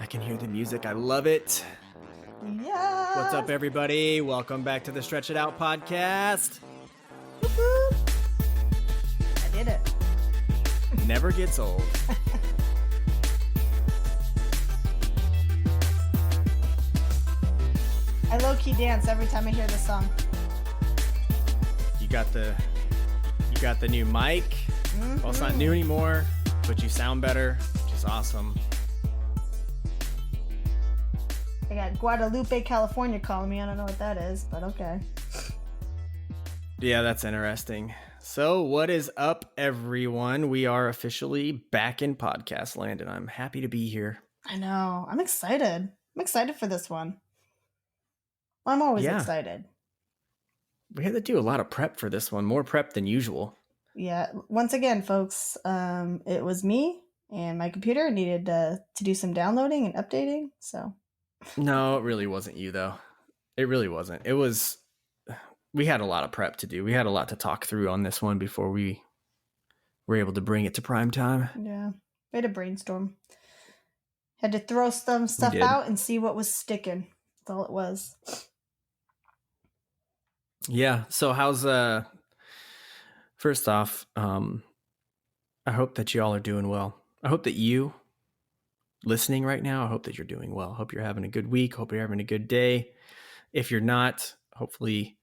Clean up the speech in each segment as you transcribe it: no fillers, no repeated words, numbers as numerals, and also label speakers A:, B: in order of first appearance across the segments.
A: I can hear the music. I love it.
B: Yeah.
A: What's up, everybody? Welcome back to the Stretch It Out podcast.
B: Woo-hoo. I did it.
A: Never gets old.
B: I low-key dance every time I hear this song.
A: You got the new mic. Mm-hmm. Well, it's not new anymore, but you sound better, which is awesome.
B: I got Guadalupe, California calling me. I don't know what that is, but okay.
A: Yeah, that's interesting. So what is up, everyone? We are officially back in Podcastland, and I'm happy to be here.
B: I know. I'm excited. I'm excited for this one. I'm always excited.
A: We had to do a lot of prep for this one, more prep than usual.
B: Yeah. Once again, folks, it was me and my computer needed to do some downloading and updating, so...
A: No, it really wasn't you, though. It really wasn't. We had a lot of prep to do. We had a lot to talk through on this one before we were able to bring it to prime time.
B: Yeah. We had a brainstorm. Had to throw some stuff out and see what was sticking. That's all it was.
A: Yeah. So how's, first off, I hope that you all are doing well. I hope that you listening right now, I hope that you're doing well. Hope you're having a good week. Hope you're having a good day. If you're not, hopefully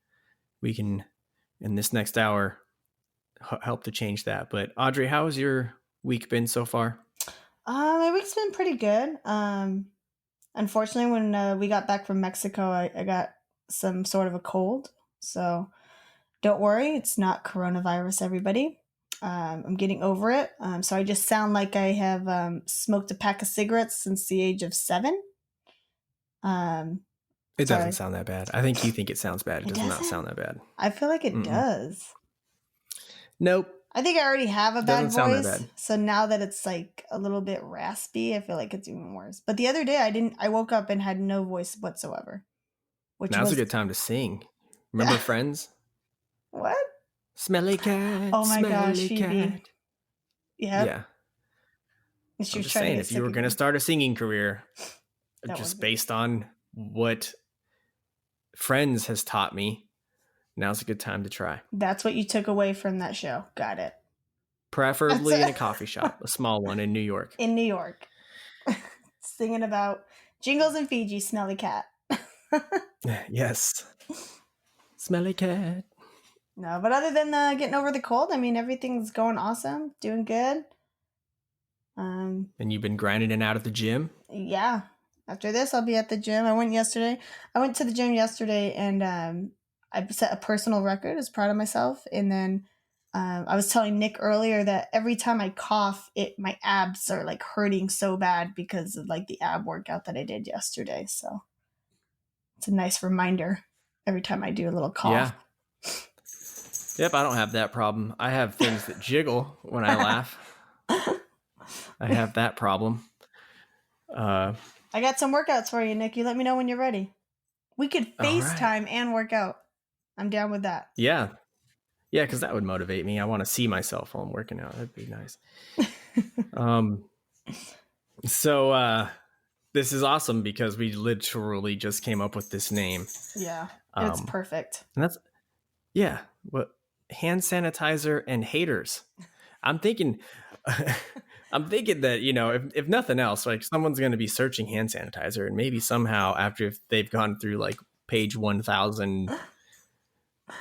A: we can, in this next hour, help to change that. But Audrey, how has your week been so far?
B: My week's been pretty good. Unfortunately, when we got back from Mexico, I got some sort of a cold. So don't worry, it's not coronavirus, everybody. I'm getting over it. So I just sound like I have smoked a pack of cigarettes since the age of 7.
A: It doesn't sound that bad. I think you think it sounds bad. It does not sound that bad.
B: I feel like it does.
A: Nope.
B: I think I already have a bad voice. So now that it's like a little bit raspy, I feel like it's even worse. But the other day I woke up and had no voice whatsoever.
A: Now's a good time to sing. Remember Friends?
B: What?
A: Smelly cat.
B: Oh my gosh,
A: Phoebe.
B: Yep.
A: Yeah.
B: And she
A: I'm
B: was
A: just
B: trying
A: saying,
B: to
A: if you were going to start a singing career, just based on what Friends has taught me, now's a good time to try.
B: That's what you took away from that show. Got it.
A: Preferably in a coffee shop, a small one in New York.
B: In New York. Singing about Jingles and Fiji, smelly cat.
A: Yes. Smelly cat.
B: No, but other than getting over the cold, I mean, everything's going awesome, doing good.
A: And you've been grinding it out at the gym?
B: Yeah. After this, I'll be at the gym. I went to the gym yesterday, and I set a personal record. I was proud of myself. And then I was telling Nick earlier that every time I cough, my abs are like hurting so bad because of like the ab workout that I did yesterday. So it's a nice reminder every time I do a little cough.
A: Yeah. Yep, I don't have that problem. I have things that jiggle when I laugh. I have that problem.
B: I got some workouts for you, Nick. You let me know when you're ready. We could FaceTime and work out. I'm down with that.
A: Yeah. Yeah, because that would motivate me. I want to see myself while I'm working out. That'd be nice. So this is awesome because we literally just came up with this name.
B: Yeah, it's perfect.
A: And that's, what hand sanitizer and haters. I'm thinking that, if nothing else, like someone's going to be searching hand sanitizer, and maybe somehow if they've gone through like page 1000,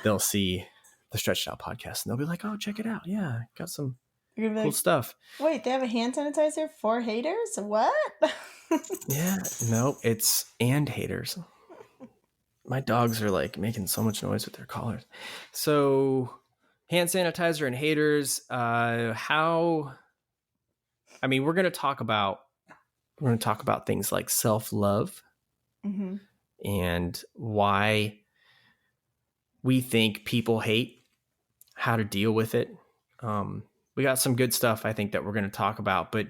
A: they'll see the Stretched Out podcast and they'll be like, oh, check it out. Yeah, got some cool stuff.
B: Wait, they have a hand sanitizer for haters? What?
A: Yeah, no, it's and haters. My dogs are like making so much noise with their collars. So hand sanitizer and haters, we're going to talk about things like self-love and why we think people hate, how to deal with it. We got some good stuff I think that we're going to talk about, but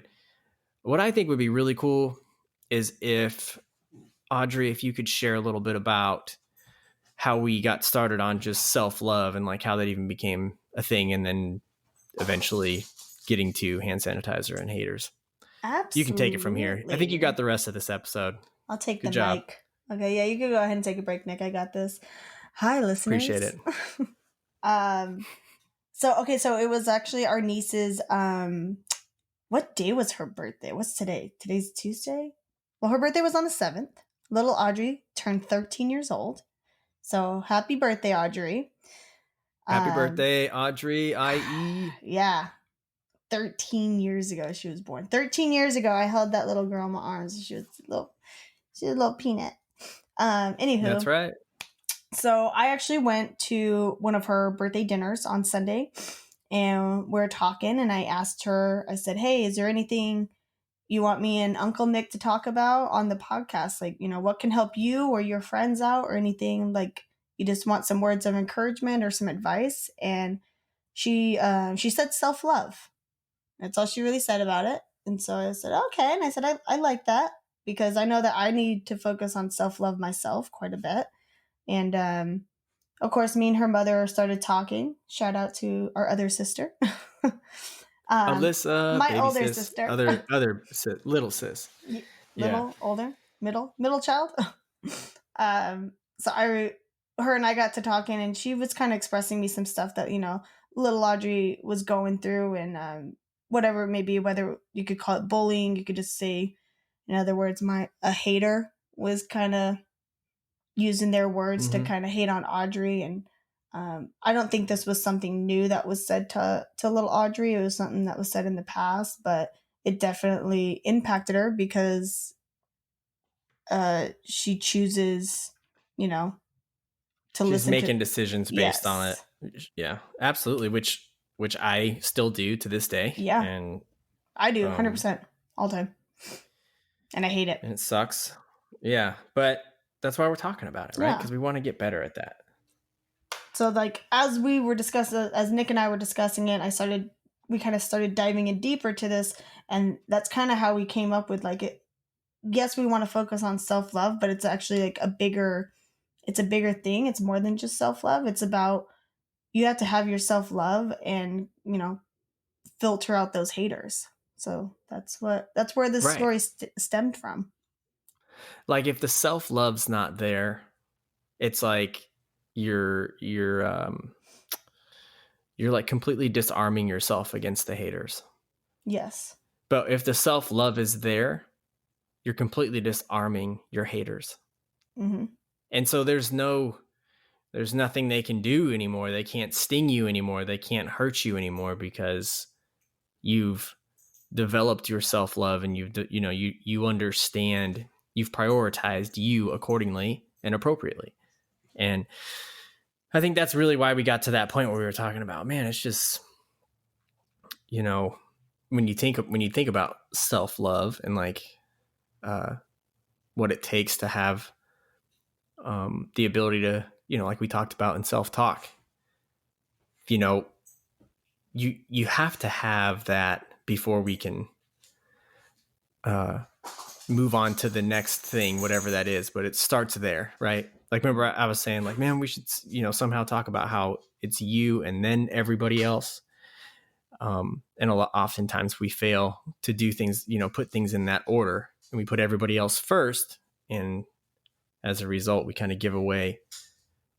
A: what I think would be really cool is if Audrey, if you could share a little bit about how we got started on just self-love and like how that even became a thing, and then eventually getting to hand sanitizer and haters.
B: Absolutely.
A: You can take it from here. I think you got the rest of this episode.
B: I'll take
A: Good
B: the
A: job.
B: mic. Okay, yeah, you can go ahead and take a break, Nick. I got this. Hi, listeners.
A: Appreciate it.
B: So it was actually our niece's, what day was her birthday? What's today? Today's Tuesday? Well, her birthday was on the 7th. Little Audrey turned 13 years old. So happy birthday, Audrey.
A: Happy birthday, Audrey, IE.
B: Yeah. 13 years ago she was born. 13 years ago I held that little girl in my arms. She was a little peanut. Anywho.
A: That's right.
B: So I actually went to one of her birthday dinners on Sunday, and we're talking, and I asked her, I said, hey, is there anything you want me and Uncle Nick to talk about on the podcast? Like, what can help you or your friends out, or anything, like you just want some words of encouragement or some advice? And she said self-love. That's all she really said about it. And so I said, okay. And I said, I like that, because I know that I need to focus on self-love myself quite a bit. And of course, me and her mother started talking. Shout out to our other sister.
A: Alyssa,
B: my
A: baby
B: older
A: sis,
B: sister.
A: other sis, little sis.
B: Little, older, middle child. So her and I got to talking, and she was kind of expressing me some stuff that, little Audrey was going through, and whatever it may be, whether you could call it bullying, you could just say, in other words, a hater was kind of using their words to kind of hate on Audrey. And I don't think this was something new that was said to little Audrey. It was something that was said in the past, but it definitely impacted her, because she chooses, to
A: She's
B: listen.
A: making decisions based on it. Yeah, absolutely. Which I still do to this day.
B: Yeah,
A: and
B: I do 100% all the time, and I hate it.
A: And it sucks. Yeah, but that's why we're talking about it, right? Because we want to get better at that.
B: So, like, as we were discussing, as Nick and I were discussing it, we kind of started diving in deeper to this, and that's kind of how we came up with, like, it. Yes, we want to focus on self-love, but it's actually like a bigger thing. It's more than just self-love. It's about, you have to have your self-love and, filter out those haters. So that's where this story stemmed from.
A: Like, if the self-love's not there, it's like you're like completely disarming yourself against the haters. Yes. But if the self-love is there, you're completely disarming your haters. Mm-hmm. And so there's nothing they can do anymore. They can't sting you anymore. They can't hurt you anymore, because you've developed your self-love, and you understand, you've prioritized you accordingly and appropriately. And I think that's really why we got to that point where we were talking about, man, it's just, when you think about self-love and like what it takes to have the ability to, like we talked about in self-talk, you have to have that before we can move on to the next thing, whatever that is. But it starts there, right? Like, remember I was saying, like, man, we should, somehow talk about how it's you and then everybody else. And oftentimes we fail to do things, put things in that order, and we put everybody else first. And as a result, we kind of give away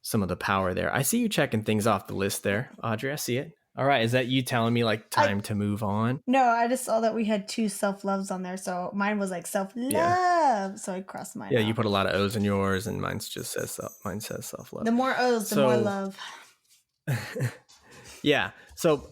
A: some of the power there. I see you checking things off the list there, Audrey. I see it. All right. Is that you telling me like time to move on? No, I just saw that we had 2 self-loves on there. So mine was like self-love. Yeah. So I crossed mine out. You put a lot of O's in yours, and mine says self-love. The more O's, the more love. Yeah. So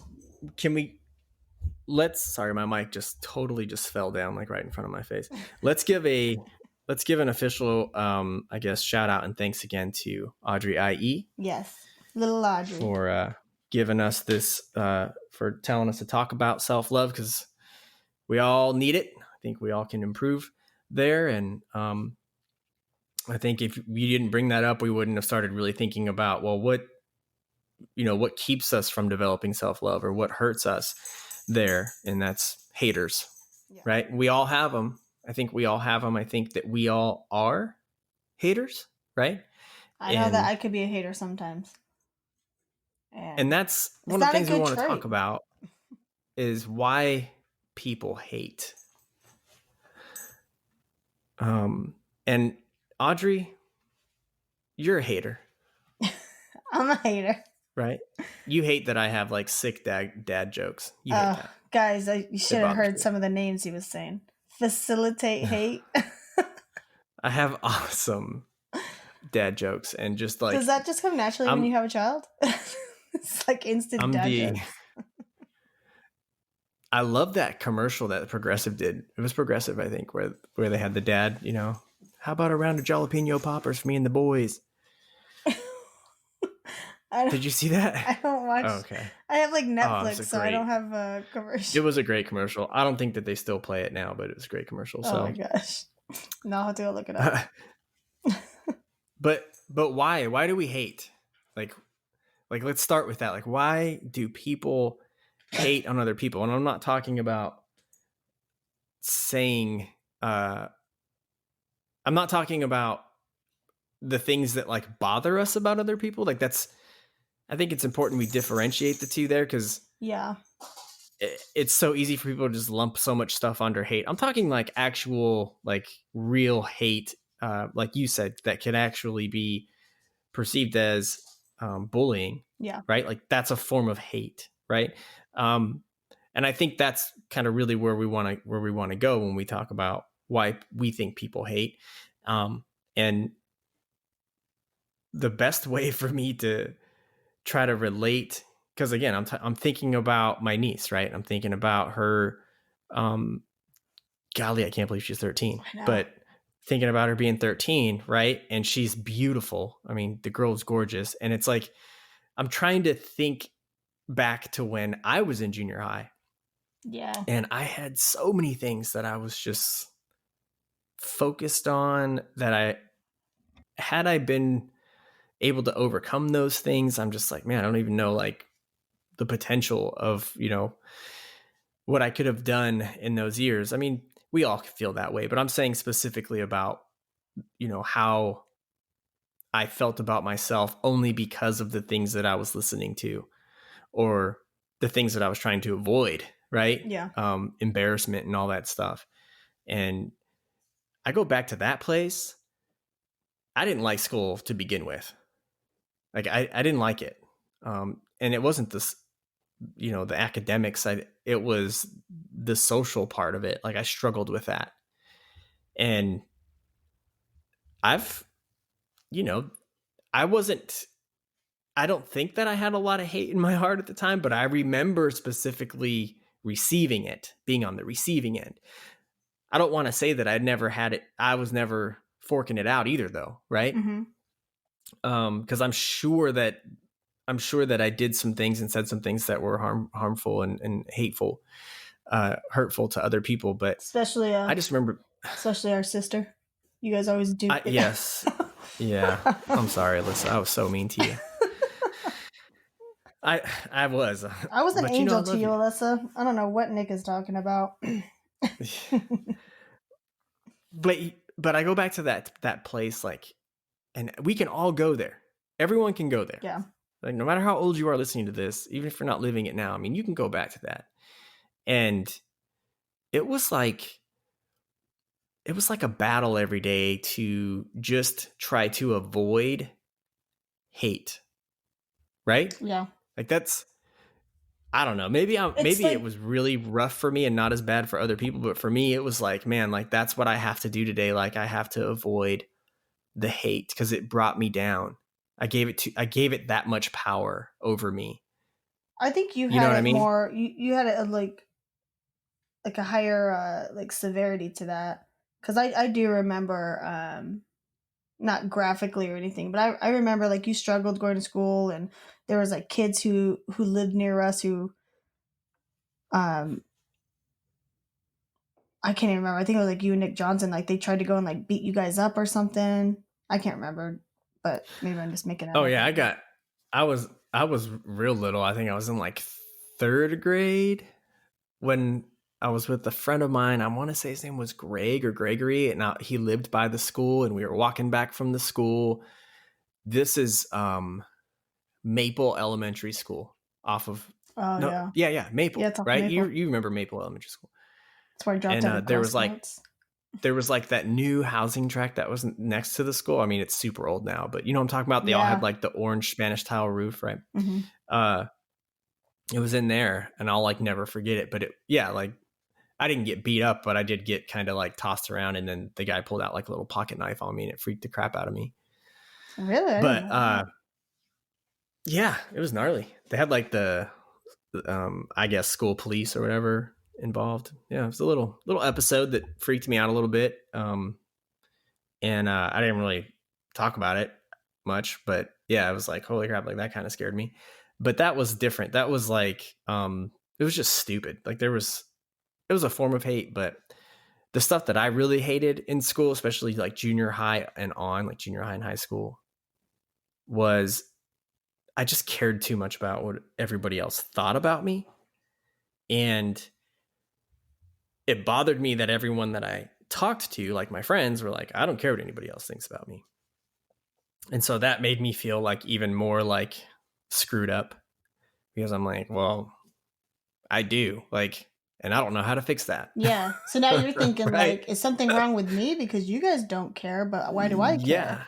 A: sorry, my mic just totally fell down like right in front of my face. Let's give an official, I guess, shout out and thanks again to Audrey IE. Yes. Little Audrey. For giving us this, for telling us to talk about self-love, because we all need it. I think we all can improve there. And I think if you didn't bring that up, we wouldn't have started really thinking about, well, what keeps us from developing self-love, or what hurts us there. And that's haters, right? We all have them. I think we all have them. I think that we all are haters, right? I know that I could be a hater sometimes. And that's one of the things we want to talk about, is why people hate. And Audrey, you're a hater.
B: I'm a hater.
A: Right? You hate that I have like sick dad jokes. You hate that.
B: Guys, you should have heard some of the names he was saying. Facilitate hate.
A: I have awesome dad jokes, and just like,
B: does that just come naturally when you have a child? It's like instant dad jokes.
A: I love that commercial that Progressive did. It was Progressive, I think, where they had the dad, you know, how about a round of jalapeno poppers for me and the boys? Did you see that?
B: I don't watch.
A: Oh, okay.
B: I have like Netflix, so I don't have a commercial.
A: It was a great commercial. I don't think that they still play it now, but it was a great commercial.
B: Oh my gosh. Now I'll have to go look it up.
A: But why? Why do we hate? Like let's start with that. Like, why do people hate on other people? And I'm not talking about saying I'm not talking about the things that like bother us about other people. Like I think it's important we differentiate the two there, because it's so easy for people to just lump so much stuff under hate. I'm talking like actual, like real hate, like you said, that can actually be perceived as bullying.
B: Yeah.
A: Right. Like that's a form of hate. Right. And I think that's kind of really where we want to go when we talk about why we think people hate. And the best way for me to try to relate, because again, I'm thinking about my niece, right? I'm thinking about her. Golly, I can't believe she's 13. But thinking about her being 13, right? And she's beautiful. I mean, the girl's gorgeous, and it's like I'm trying to think back to when I was in junior high.
B: Yeah.
A: And I had so many things that I was just focused on that had I been able to overcome those things, I'm just like, man, I don't even know like the potential of, you know, what I could have done in those years. I mean, we all feel that way, but I'm saying specifically about, you know, how I felt about myself only because of the things that I was listening to, or the things that I was trying to avoid, right?
B: Yeah.
A: Embarrassment and all that stuff. And I go back to that place. I didn't like school to begin with. Like I didn't like it. And it wasn't this, you know, the academics. It was the social part of it. Like I struggled with that. And you know, I don't think that I had a lot of hate in my heart at the time, but I remember specifically receiving it, being on the receiving end. I don't want to say that I'd never had it. I was never forking it out either, though. Right.
B: Mm-hmm.
A: Because I'm sure that I did some things and said some things that were harmful and hateful, hurtful to other people. But
B: especially,
A: I just remember,
B: especially our sister. You guys always do.
A: Yes. Yeah. I'm sorry, Alyssa. I was so mean to you. I was.
B: I was an angel to you, Alyssa. I don't know what Nick is talking about.
A: But I go back to that place, like, and we can all go there. Everyone can go there.
B: Yeah.
A: Like, no matter how old you are listening to this, even if you're not living it now, I mean, you can go back to that. And it was like a battle every day to just try to avoid hate. Right?
B: Yeah.
A: Like that's, I don't know. Maybe it was really rough for me and not as bad for other people, but for me, it was like, man, like that's what I have to do today. Like I have to avoid the hate because it brought me down. I gave it that much power over me.
B: I think you had it more. You had it like a higher like severity to that, because I do remember, not graphically or anything, but I remember like you struggled going to school, and there was like kids who lived near us who, I can't even remember. I think it was like you and Nick Johnson, like they tried to go and like beat you guys up or something. I can't remember, but maybe I'm just making it up.
A: Oh yeah, I was real little. I think I was in like 3rd grade when I was with a friend of mine. I want to say his name was Greg or Gregory, and he lived by the school, and we were walking back from the school. This is Maple Elementary School off of.
B: Oh no,
A: yeah, Maple.
B: Yeah,
A: right?
B: Maple.
A: You remember Maple Elementary School?
B: That's where I dropped out of there was like,
A: there was like that new housing tract that was next to the school. I mean, it's super old now, but you know what I'm talking about? They all had like the orange Spanish tile roof, right? Mm-hmm. It was in there, and I'll like never forget it. But like I didn't get beat up, but I did get kind of like tossed around, and then the guy pulled out like a little pocket knife on me, and it freaked the crap out of me.
B: Really?
A: But yeah, it was gnarly. They had like the I guess school police or whatever involved. Yeah, it was a little episode that freaked me out a little bit. And I didn't really talk about it much, but yeah, I was like, holy crap, like that kind of scared me. But that was different. That was like, it was just stupid. Like it was a form of hate, but the stuff that I really hated in school, especially like junior high and on, like junior high and high school, was I just cared too much about what everybody else thought about me. And it bothered me that everyone that I talked to, like my friends, were like, I don't care what anybody else thinks about me. And so that made me feel like even more like screwed up, because I'm like, well, I do, like, and I don't know how to fix that.
B: Yeah. So now you're thinking right? Like, is something wrong with me because you guys don't care, but why do I care?
A: Yeah.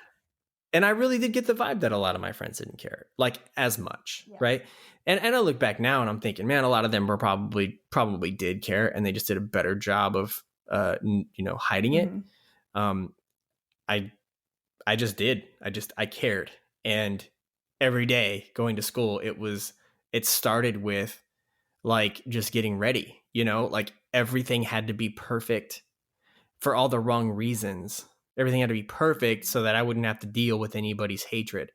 A: And I really did get the vibe that a lot of my friends didn't care like as much. Yeah. Right. And I look back now and I'm thinking, man, a lot of them were probably did care, and they just did a better job of, hiding it. I just did. I cared. And every day going to school, it started with like just getting ready, like everything had to be perfect for all the wrong reasons. Everything had to be perfect so that I wouldn't have to deal with anybody's hatred.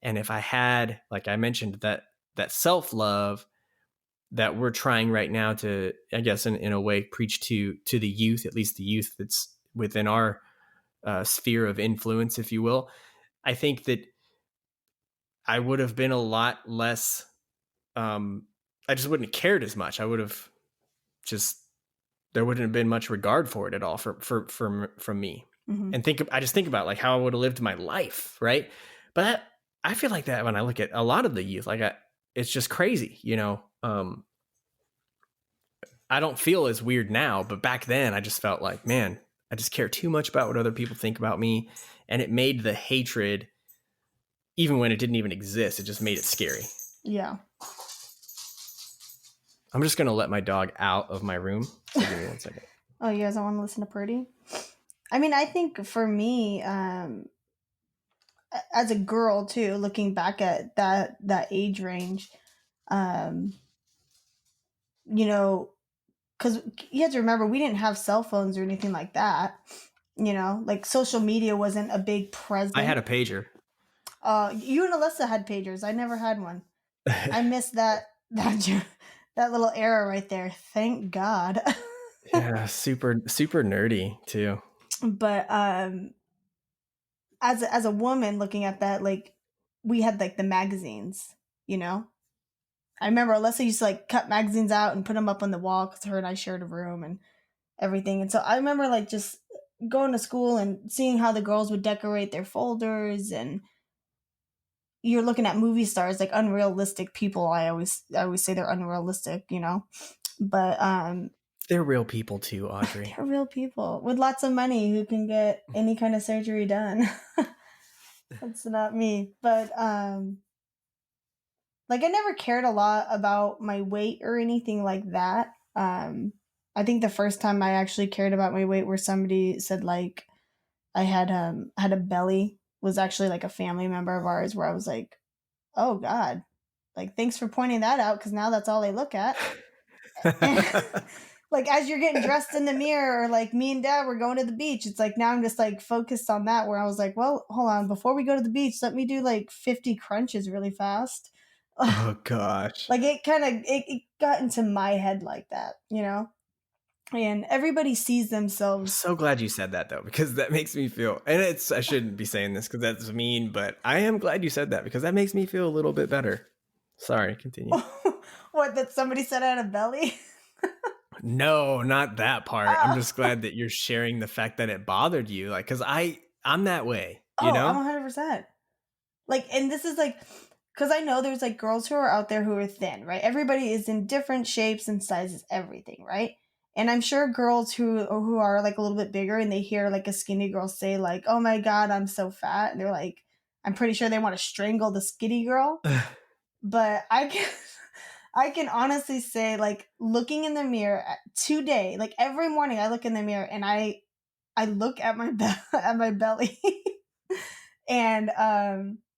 A: And if I had, like I mentioned, that self-love that we're trying right now to, I guess, in a way, preach to the youth, at least the youth that's within our sphere of influence, if you will, I think that I would have been a lot less, I just wouldn't have cared as much. I would have just, there wouldn't have been much regard for it at all from me. Mm-hmm. And I just think about like how I would have lived my life, right? But I feel like that when I look at a lot of the youth, like it's just crazy, I don't feel as weird now, but back then I just felt like, man, I just care too much about what other people think about me, and it made the hatred, even when it didn't even exist, it just made it scary.
B: Yeah.
A: I'm just gonna let my dog out of my room. So give me 1 second.
B: Oh, you guys don't want to listen to Purdy? I mean, I think for me, as a girl too, looking back at that age range, because you have to remember, we didn't have cell phones or anything like that. Like social media wasn't a big presence.
A: I had a pager.
B: You and Alyssa had pagers. I never had one. I missed that little era right there. Thank God.
A: Yeah, super nerdy too.
B: But as a woman looking at that, like we had like the magazines, I remember Alyssa used to like cut magazines out and put them up on the wall because her and I shared a room and everything. And so I remember like just going to school and seeing how the girls would decorate their folders, and you're looking at movie stars, like unrealistic people. I always say they're unrealistic, but
A: they're real people too, Audrey.
B: They're real people with lots of money who can get any kind of surgery done. That's not me. But like I never cared a lot about my weight or anything like that. I think the first time I actually cared about my weight where somebody said like I had a belly was actually like a family member of ours, where I was like, oh God, like thanks for pointing that out, because now that's all they look at. Like as you're getting dressed in the mirror, or like me and Dad were going to the beach, it's like now I'm just like focused on that, where I was like, well, hold on, before we go to the beach, let me do like 50 crunches really fast.
A: Oh gosh.
B: Like it kind of it got into my head like that, and everybody sees themselves.
A: I'm so glad you said that though, because that makes me feel, and I shouldn't be saying this because that's mean, but I am glad you said that because that makes me feel a little bit better. Sorry, continue.
B: What, that somebody said I had a belly?
A: No, not that part. Oh. I'm just glad that you're sharing the fact that it bothered you. Like, cause I'm that way, you know?
B: I'm 100%. Like, and this is like, cause I know there's like girls who are out there who are thin, right? Everybody is in different shapes and sizes, everything, right? And I'm sure girls who are like a little bit bigger and they hear like a skinny girl say like, "Oh my god, I'm so fat," and they're like, I'm pretty sure they want to strangle the skinny girl. But I can honestly say, like, looking in the mirror today, like every morning I look in the mirror and I look at my at my belly. And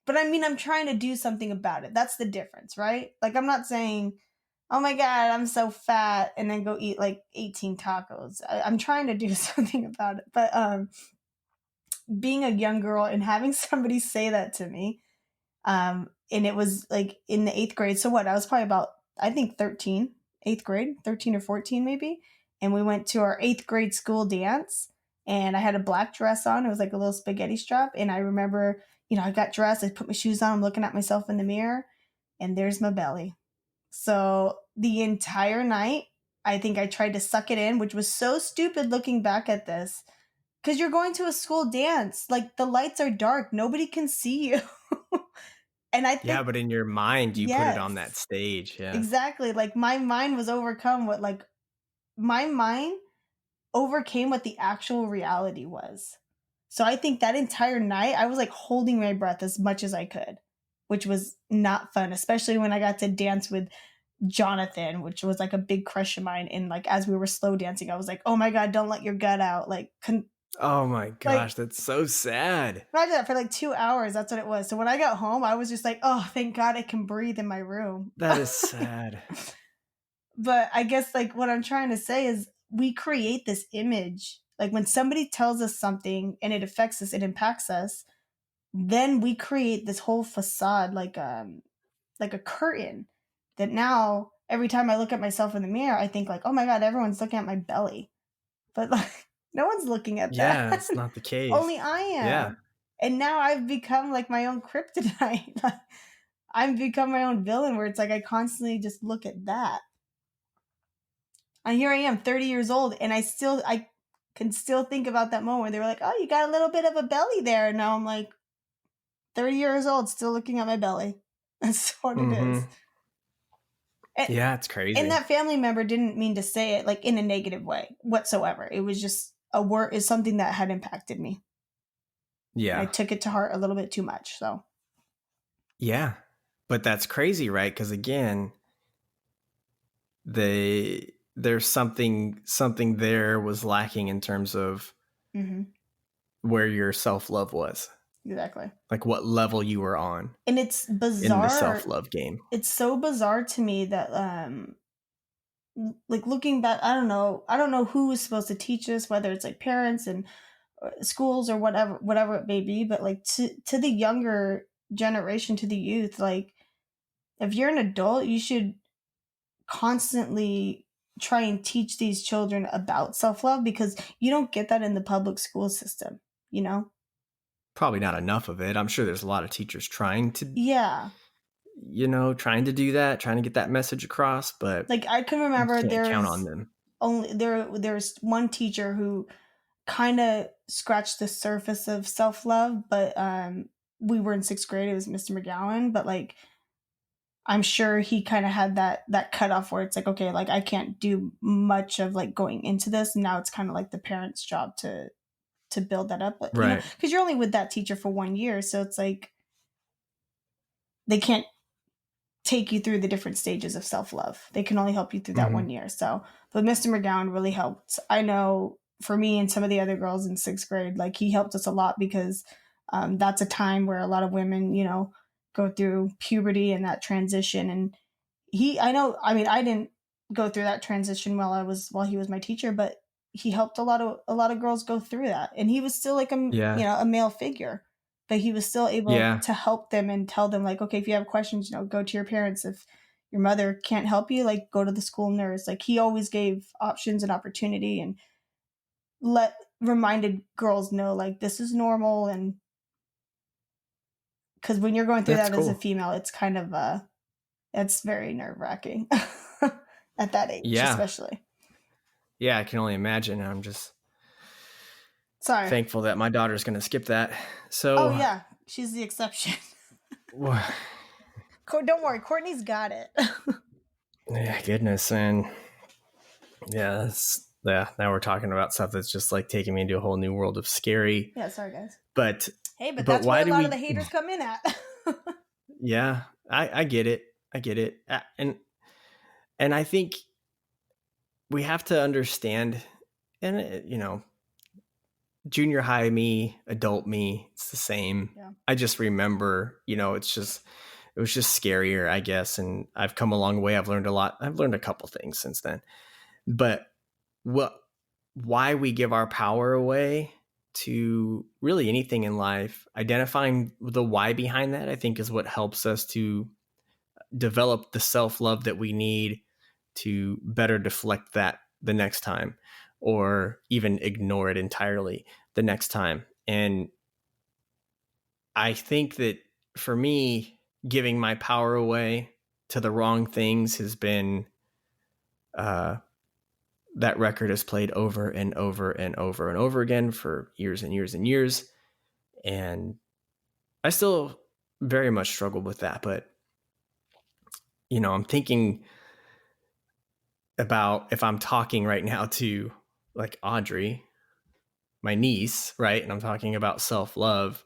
B: but I mean I'm trying to do something about it. That's the difference, right? Like I'm not saying, "Oh my god, I'm so fat," and then go eat like 18 tacos. I'm trying to do something about it. But being a young girl and having somebody say that to me, and it was like in the 8th grade. So what? I was probably about, I think 13, 8th grade, 13 or 14 maybe. And we went to our 8th grade school dance, and I had a black dress on. It was like a little spaghetti strap. And I remember, I got dressed, I put my shoes on, I'm looking at myself in the mirror, and there's my belly. So the entire night, I think I tried to suck it in, which was so stupid looking back at this. Because you're going to a school dance. Like the lights are dark. Nobody can see you. And I
A: Yeah,
B: think,
A: but in your mind, you put it on that
B: yes,
A: stage. Yeah.
B: exactly. Like my mind was overcome with like my mind overcame what the actual reality was. So I think that entire night I was like holding my breath as much as I could, which was not fun, especially when I got to dance with Jonathan, which was like a big crush of mine. And like as we were slow dancing, I was like, "Oh my god, don't let your gut out!"
A: Oh my
B: Like
A: gosh, that's so sad.
B: imagine that for like 2 hours. That's what it was. So when I got home, I was just like, "Oh, thank God I can breathe in my room."
A: That is sad.
B: But I guess like what I'm trying to say is we create this image. Like when somebody tells us something and it affects us, it impacts us, then we create this whole facade like a curtain that now every time I look at myself in the mirror, I think like, "Oh my god, everyone's looking at my belly." But like no one's looking at that.
A: Yeah, it's not the case.
B: Only I
A: Yeah.
B: am. And now I've become like my own kryptonite. I've become my own villain where it's like I constantly just look at that. And here I am, 30 years old, and I can still think about that moment where they were like, "Oh, you got a little bit of a belly there." And now I'm like 30 years old, still looking at my belly. That's what it is.
A: Mm-hmm.
B: And,
A: Yeah, it's
B: and
A: crazy.
B: that family member didn't mean to say it like in a negative way whatsoever. It was just a word, is something that had impacted me. And I
A: Yeah.
B: took it to heart a little bit too much. So
A: Yeah. But that's crazy, right? Because again, there's something there was lacking in terms of where your self-love was.
B: exactly.
A: Like what level you were on
B: And it's
A: in the
B: bizarre.
A: self-love game.
B: It's so bizarre to me that like looking back, I don't know who is supposed to teach us, whether it's like parents and schools or whatever it may be, but like to the younger generation, to the youth, like if you're an adult, you should constantly try and teach these children about self-love, because you don't get that in the public school system, you know?
A: Probably not enough of it. I'm sure there's a lot of teachers trying to
B: Yeah.
A: trying to do that, trying to get that message across, but
B: Like I can
A: you
B: remember
A: can't count on them.
B: there's one teacher who kind of scratched the surface of self-love, but we were in 6th grade. It was Mr. McGowan, but like I'm sure he kind of had that cutoff where it's like, okay, like I can't do much of like going into this, and now it's kind of like the parents' job to build that up, but
A: Right.
B: because you're only with that teacher for 1 year, so it's like they can't take you through the different stages of self-love. They can only help you through that 1 year. So, but Mr. McGowan really helped. I know for me and some of the other girls in 6th grade, like he helped us a lot, because that's a time where a lot of women, go through puberty and that transition. And I didn't go through that transition while he was my teacher, but he helped a lot of girls go through that. And he was still like
A: Yeah.
B: a male figure, but he was still able to help them and tell them like, okay, if you have questions, go to your parents. If your mother can't help you, like go to the school nurse. Like he always gave options and opportunity, and reminded girls know like this is normal. And because when you're going through
A: That's
B: that as a
A: cool.
B: female, it's kind of it's very nerve-wracking at that age,
A: Yeah.
B: especially.
A: Yeah, I can only imagine. I'm just
B: Sorry.
A: thankful that my daughter's going to skip that. So,
B: Oh yeah, she's the exception. Don't worry, Courtney's got it.
A: yeah, goodness. And Yeah, now we're talking about stuff that's just like taking me into a whole new world of scary.
B: Yeah, sorry guys.
A: But
B: hey, but that's
A: why
B: where a
A: do
B: lot
A: we?
B: of the haters come in at.
A: Yeah, I get it. I get it. And I think we have to understand, and junior high me, adult me, it's the same.
B: Yeah.
A: I just remember, it was just scarier, I guess. And I've come a long way. I've learned a lot. I've learned a couple things since then. But why we give our power away to really anything in life, identifying the why behind that, I think is what helps us to develop the self-love that we need to better deflect that the next time, or even ignore it entirely the next time. And I think that for me, giving my power away to the wrong things has been, that record has played over and over and over and over again for years and years and years. And I still very much struggle with that. But, I'm thinking about if I'm talking right now to like Audrey, my niece, right? And I'm talking about self-love.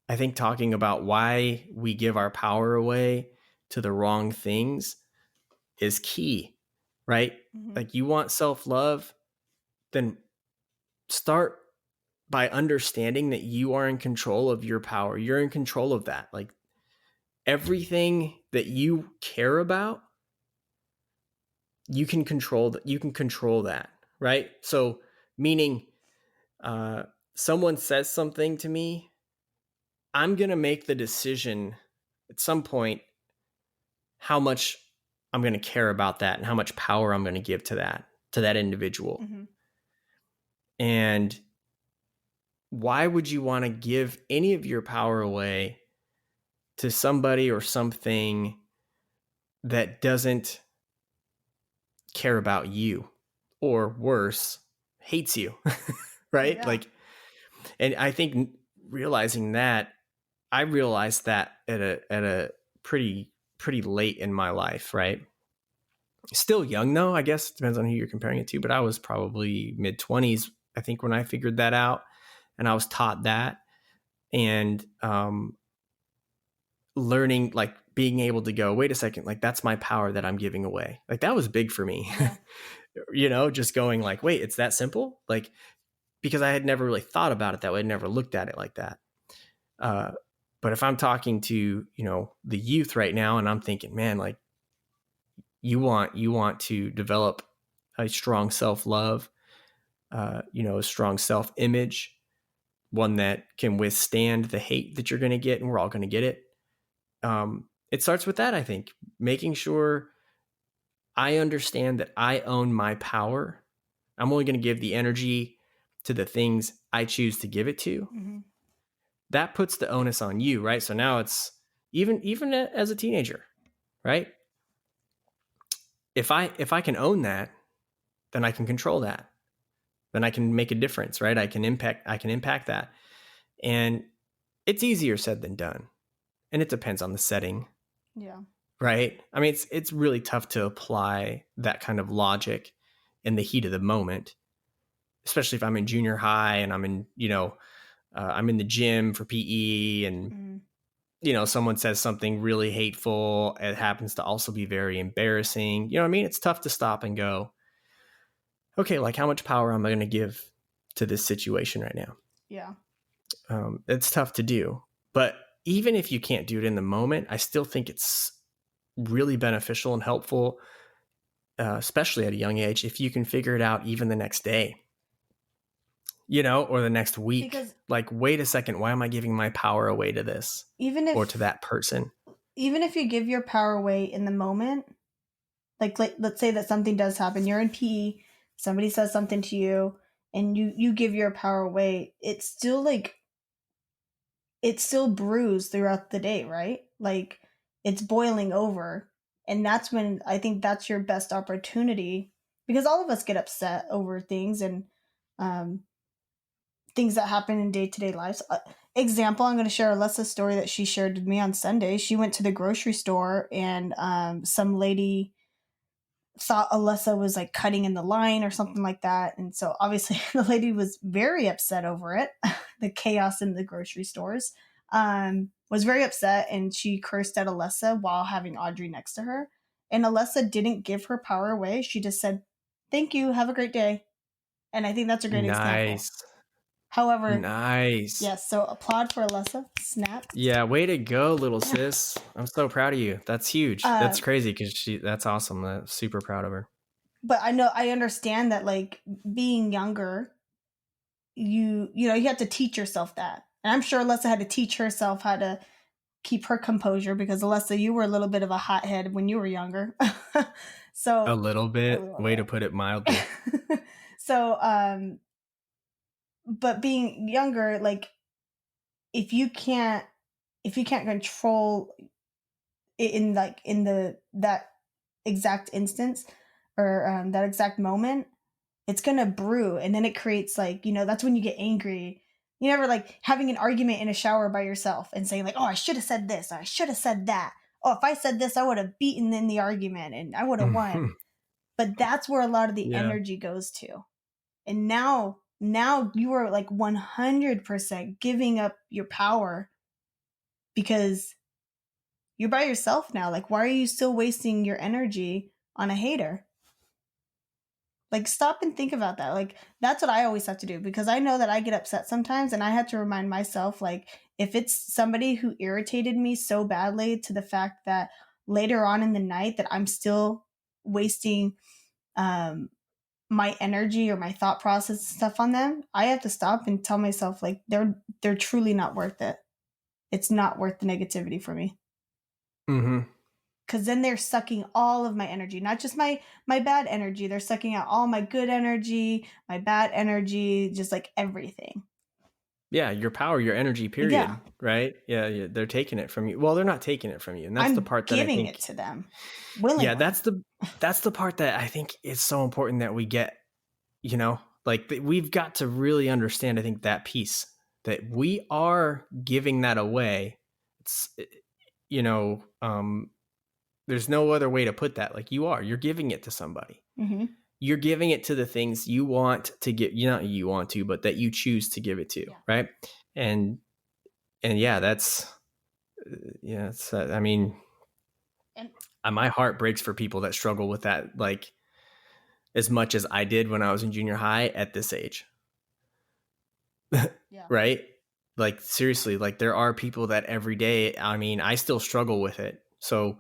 A: I think talking about why we give our power away to the wrong things is key, right? Mm-hmm. Like you want self-love, then start by understanding that you are in control of your power. You're in control of that. Like everything that you care about, you can control that, right? So meaning someone says something to me, I'm going to make the decision at some point how much I'm going to care about that and how much power I'm going to give to that individual. Mm-hmm. And why would you want to give any of your power away to somebody or something that doesn't care about you, or worse, hates you, right? Yeah. Like, and I think realizing that, I realized that at a pretty late in my life, right? Still young though, I guess. Depends on who you're comparing it to, but I was probably mid-20s, I think, when I figured that out, and I was taught that. And learning, like being able to go, wait a second, like that's my power that I'm giving away. Like that was big for me. Yeah. Just going like, wait, it's that simple? Like, because I had never really thought about it that way. I'd never looked at it like that. But if I'm talking to, the youth right now, and I'm thinking, man, like you want to develop a strong self-love, a strong self-image, one that can withstand the hate that you're going to get, and we're all going to get it. It starts with that, I think, making sure I understand that I own my power. I'm only going to give the energy to the things I choose to give it to. Mm-hmm. That puts the onus on you, right? So now it's even as a teenager, right? If I can own that, then I can control that. Then I can make a difference, right? I can impact that. And it's easier said than done. And it depends on the setting. Yeah. Right? I mean, it's really tough to apply that kind of logic in the heat of the moment, especially if I'm in junior high and I'm in, I'm in the gym for PE, and, someone says something really hateful. It happens to also be very embarrassing. You know what I mean? It's tough to stop and go, okay, like how much power am I going to give to this situation right now? Yeah. It's tough to do. But even if you can't do it in the moment, I still think it's really beneficial and helpful, especially at a young age, if you can figure it out even the next day, or the next week. Because, like, wait a second, why am I giving my power away to this or to that person?
B: Even if you give your power away in the moment, like let's say that something does happen, you're in PE, somebody says something to you, and you give your power away, it's still bruised throughout the day, right? Like it's boiling over. And that's when I think that's your best opportunity, because all of us get upset over things and things that happen in day-to-day lives. Example, I'm going to share Alessa's story that she shared with me on Sunday. She went to the grocery store and some lady thought Alyssa was like cutting in the line or something like that. And so obviously the lady was very upset over it. The chaos in the grocery stores, was very upset, and she cursed at Alyssa while having Audrey next to her. And Alyssa didn't give her power away. She just said, "Thank you. Have a great day." And I think that's a great example.
A: Nice.
B: However,
A: Nice.
B: yes, so applaud for Alyssa. Snap.
A: Yeah, way to go, little sis. I'm so proud of you. That's huge. That's crazy because that's awesome. I'm super proud of her.
B: But I understand that, like, being younger, you have to teach yourself that. And I'm sure Alyssa had to teach herself how to keep her composure, because Alyssa, you were a little bit of a hothead when you were younger. So
A: A little bit. Way to put it mildly.
B: So, but being younger, like, if you can't control it in that exact instance, or that exact moment, it's gonna brew, and then it creates, like, that's when you get angry. You never, like, having an argument in a shower by yourself and saying, like, "Oh, I should have said this, or I should have said that. Oh, if I said this, I would have beaten in the argument and I would have won." But that's where a lot of the energy goes to. And now you are like 100% giving up your power because you're by yourself now. Like, why are you still wasting your energy on a hater? Like, stop and think about that. Like, that's what I always have to do, because I know that I get upset sometimes, and I have to remind myself, like, if it's somebody who irritated me so badly to the fact that later on in the night that I'm still wasting my energy or my thought process and stuff on them, I have to stop and tell myself, like, they're truly not worth it. It's not worth the negativity for me.
A: Mm-hmm.
B: Because then they're sucking all of my energy, not just my bad energy. They're sucking out all my good energy, my bad energy, just like everything.
A: Yeah, your power, your energy, period.
B: Yeah.
A: Right? Yeah, they're taking it from you. Well, they're not taking it from you, and that's the part that I think.
B: I'm giving it to them willingly.
A: Yeah, that's the part that I think is so important that we get. Like, we've got to really understand, I think, that piece, that we are giving that away. It's, there's no other way to put that. Like, you're giving it to somebody.
B: Mm-hmm.
A: You're giving it to the things you want to get, not you want to, but that you choose to give it to. Yeah. Right. And yeah, that's, I mean, my heart breaks for people that struggle with that, like, as much as I did when I was in junior high at this age. Yeah. Right. Like, seriously, like, there are people that every day, I mean, I still struggle with it. So,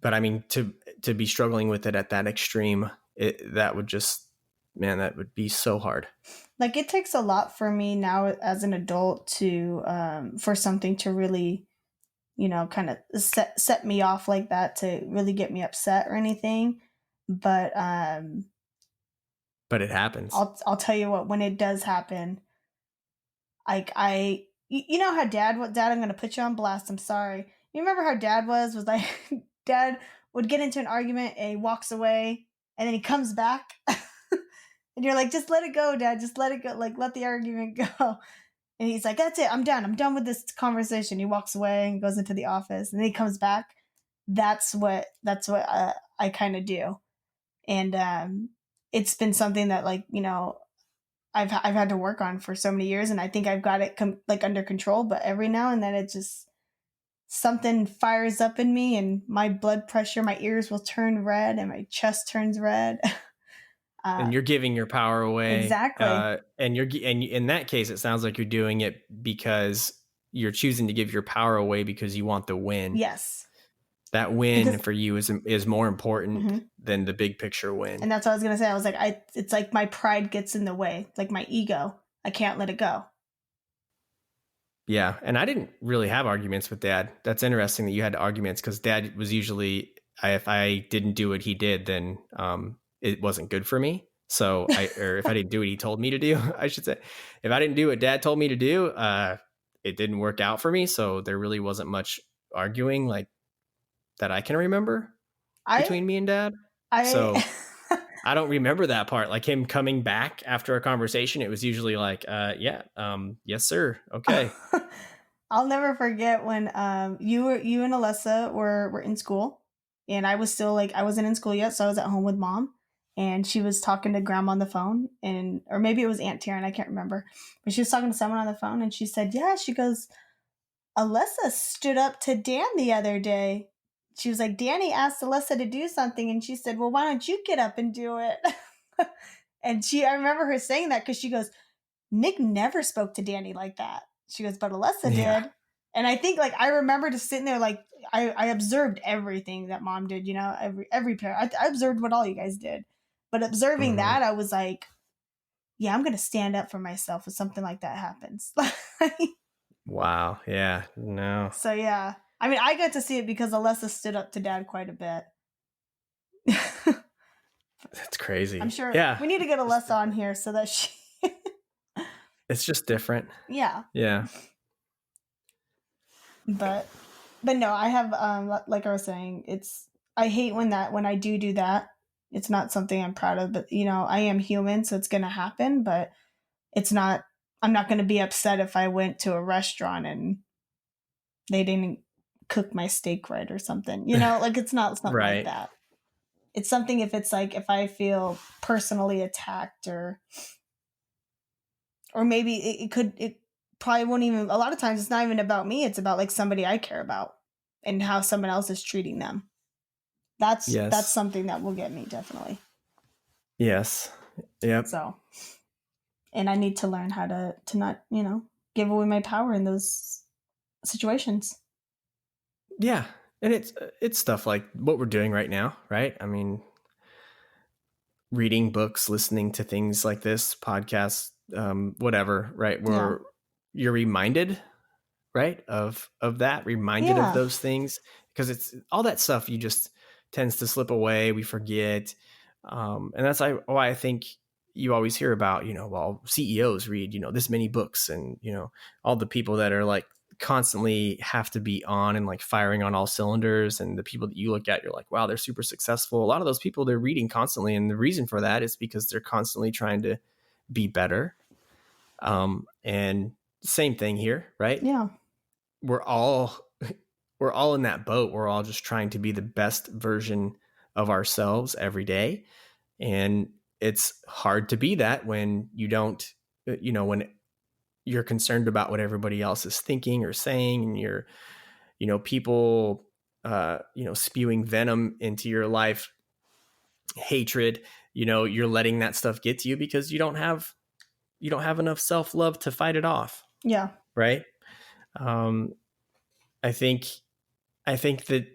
A: but I mean, to be struggling with it at that extreme, that would just, man, that would be so hard.
B: Like, it takes a lot for me now as an adult to, for something to really, kind of set me off like that, to really get me upset or anything. But
A: it happens.
B: I'll tell you what, when it does happen, like, you know how Dad, I'm going to put you on blast. I'm sorry. You remember how Dad was like, Dad would get into an argument and he walks away and then he comes back and you're like, "Just let it go, Dad. Just let it go. Like, let the argument go." And he's like, "That's it. I'm done. I'm done with this conversation." He walks away and goes into the office, and then he comes back. That's what I kind of do. And it's been something that, like, I've had to work on for so many years, and I think I've got it like under control. But every now and then, it just, something fires up in me, and my blood pressure, my ears will turn red, and my chest turns red.
A: And you're giving your power away.
B: Exactly.
A: And in that case, it sounds like you're doing it because you're choosing to give your power away because you want the win.
B: Yes.
A: That win for you is more important mm-hmm. than the big picture win.
B: And that's what I was going to say. I was like, it's like my pride gets in the way, like my ego. I can't let it go.
A: Yeah. And I didn't really have arguments with Dad. That's interesting that you had arguments, because Dad was usually, if I didn't do what he did, then it wasn't good for me. So or if I didn't do what he told me to do, I should say, if I didn't do what Dad told me to do, it didn't work out for me. So there really wasn't much arguing, like, that I can remember between me and Dad. So I don't remember that part. Like, him coming back after a conversation, it was usually like, yes, sir. Okay.
B: I'll never forget when you and Alyssa were in school, and I was still like, I wasn't in school yet, so I was at home with mom, and she was talking to grandma on the phone, or maybe it was Aunt Taryn, I can't remember, but she was talking to someone on the phone, and she said, yeah, she goes, Alyssa stood up to Dan the other day. She was like, Danny asked Alyssa to do something, and she said, well, why don't you get up and do it? And I remember her saying that because she goes, Nick never spoke to Danny like that. She goes, but Alyssa did. And I think, like, I remember just sitting there, like, I observed everything that mom did, you know, every pair. I observed what all you guys did. But observing that, I was like, yeah, I'm going to stand up for myself if something like that happens.
A: Wow. Yeah. No.
B: So, yeah. I mean, I got to see it because Alyssa stood up to Dad quite a bit.
A: That's crazy.
B: I'm sure
A: Yeah.
B: we need to get Alyssa on here so that she...
A: It's just different.
B: Yeah.
A: Yeah.
B: But no, I have, like I was saying, I hate when I do that. It's not something I'm proud of, but, you know, I am human, so it's going to happen, but I'm not going to be upset if I went to a restaurant and they didn't cook my steak right or something, you know, like it's not something
A: right.
B: like that. It's something if it's like, if I feel personally attacked or maybe it probably won't even, a lot of times it's not even about me. It's about like somebody I care about and how someone else is treating them. That's something that will get me, definitely.
A: Yes. Yep.
B: So, and I need to learn how to not, you know, give away my power in those situations.
A: Yeah. And it's stuff like what we're doing right now, right? I mean, reading books, listening to things like this, podcasts, whatever, right? Where you're reminded, right, of that, reminded of those things, because it's all that stuff you just tends to slip away. We forget. And that's why I think you always hear about, you know, well, CEOs read, you know, this many books, and, you know, all the people that are like constantly have to be on and like firing on all cylinders, and the people that you look at, you're like, wow, they're super successful. A lot of those people, they're reading constantly, and the reason for that is because they're constantly trying to be better. And same thing here, right?
B: Yeah.
A: We're all in that boat. We're all just trying to be the best version of ourselves every day, and it's hard to be that when you don't, you know, when you're concerned about what everybody else is thinking or saying, and you're, you know, people, you know, spewing venom into your life, hatred, you know, you're letting that stuff get to you because you don't have enough self-love to fight it off.
B: Yeah.
A: Right. I think that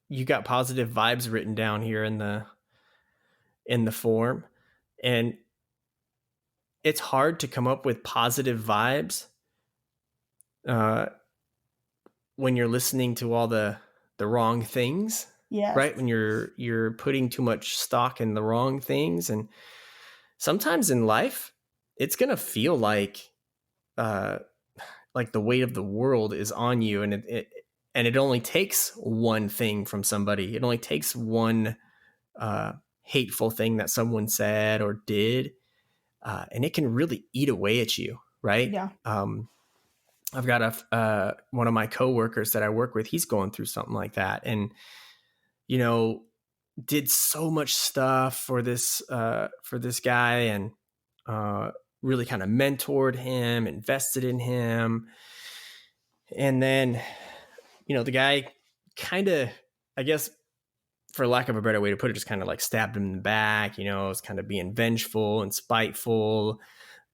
A: you got positive vibes written down here in the form, and it's hard to come up with positive vibes when you're listening to all the wrong things.
B: Yes.
A: Right. When you're putting too much stock in the wrong things. And sometimes in life, it's going to feel like the weight of the world is on you. And it only takes one thing from somebody. It only takes one hateful thing that someone said or did. And it can really eat away at you. Right.
B: Yeah.
A: I've got one of my coworkers that I work with. He's going through something like that, and, you know, did so much stuff for this guy, and really kind of mentored him, invested in him, and then, you know, the guy kind of, I guess, for lack of a better way to put it, just kind of like stabbed him in the back. You know, it's kind of being vengeful and spiteful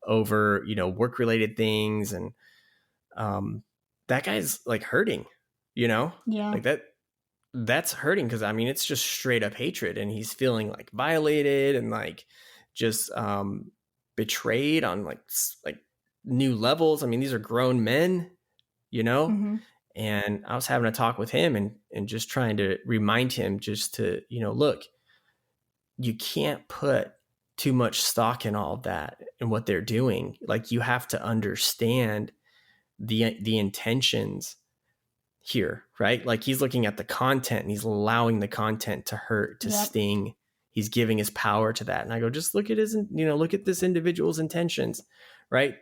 A: over, you know, work-related things, and that guy's like hurting, you know?
B: Yeah.
A: Like that's hurting, because I mean, it's just straight up hatred, and he's feeling like violated and like just betrayed on like new levels. I mean, these are grown men, you know?
B: Mm-hmm.
A: And I was having a talk with him and just trying to remind him just to, you know, look, you can't put too much stock in all of that and what they're doing. Like, you have to understand the intentions here, right? Like, he's looking at the content and he's allowing the content to hurt, to sting. He's giving his power to that. And I go, just look at look at this individual's intentions, right?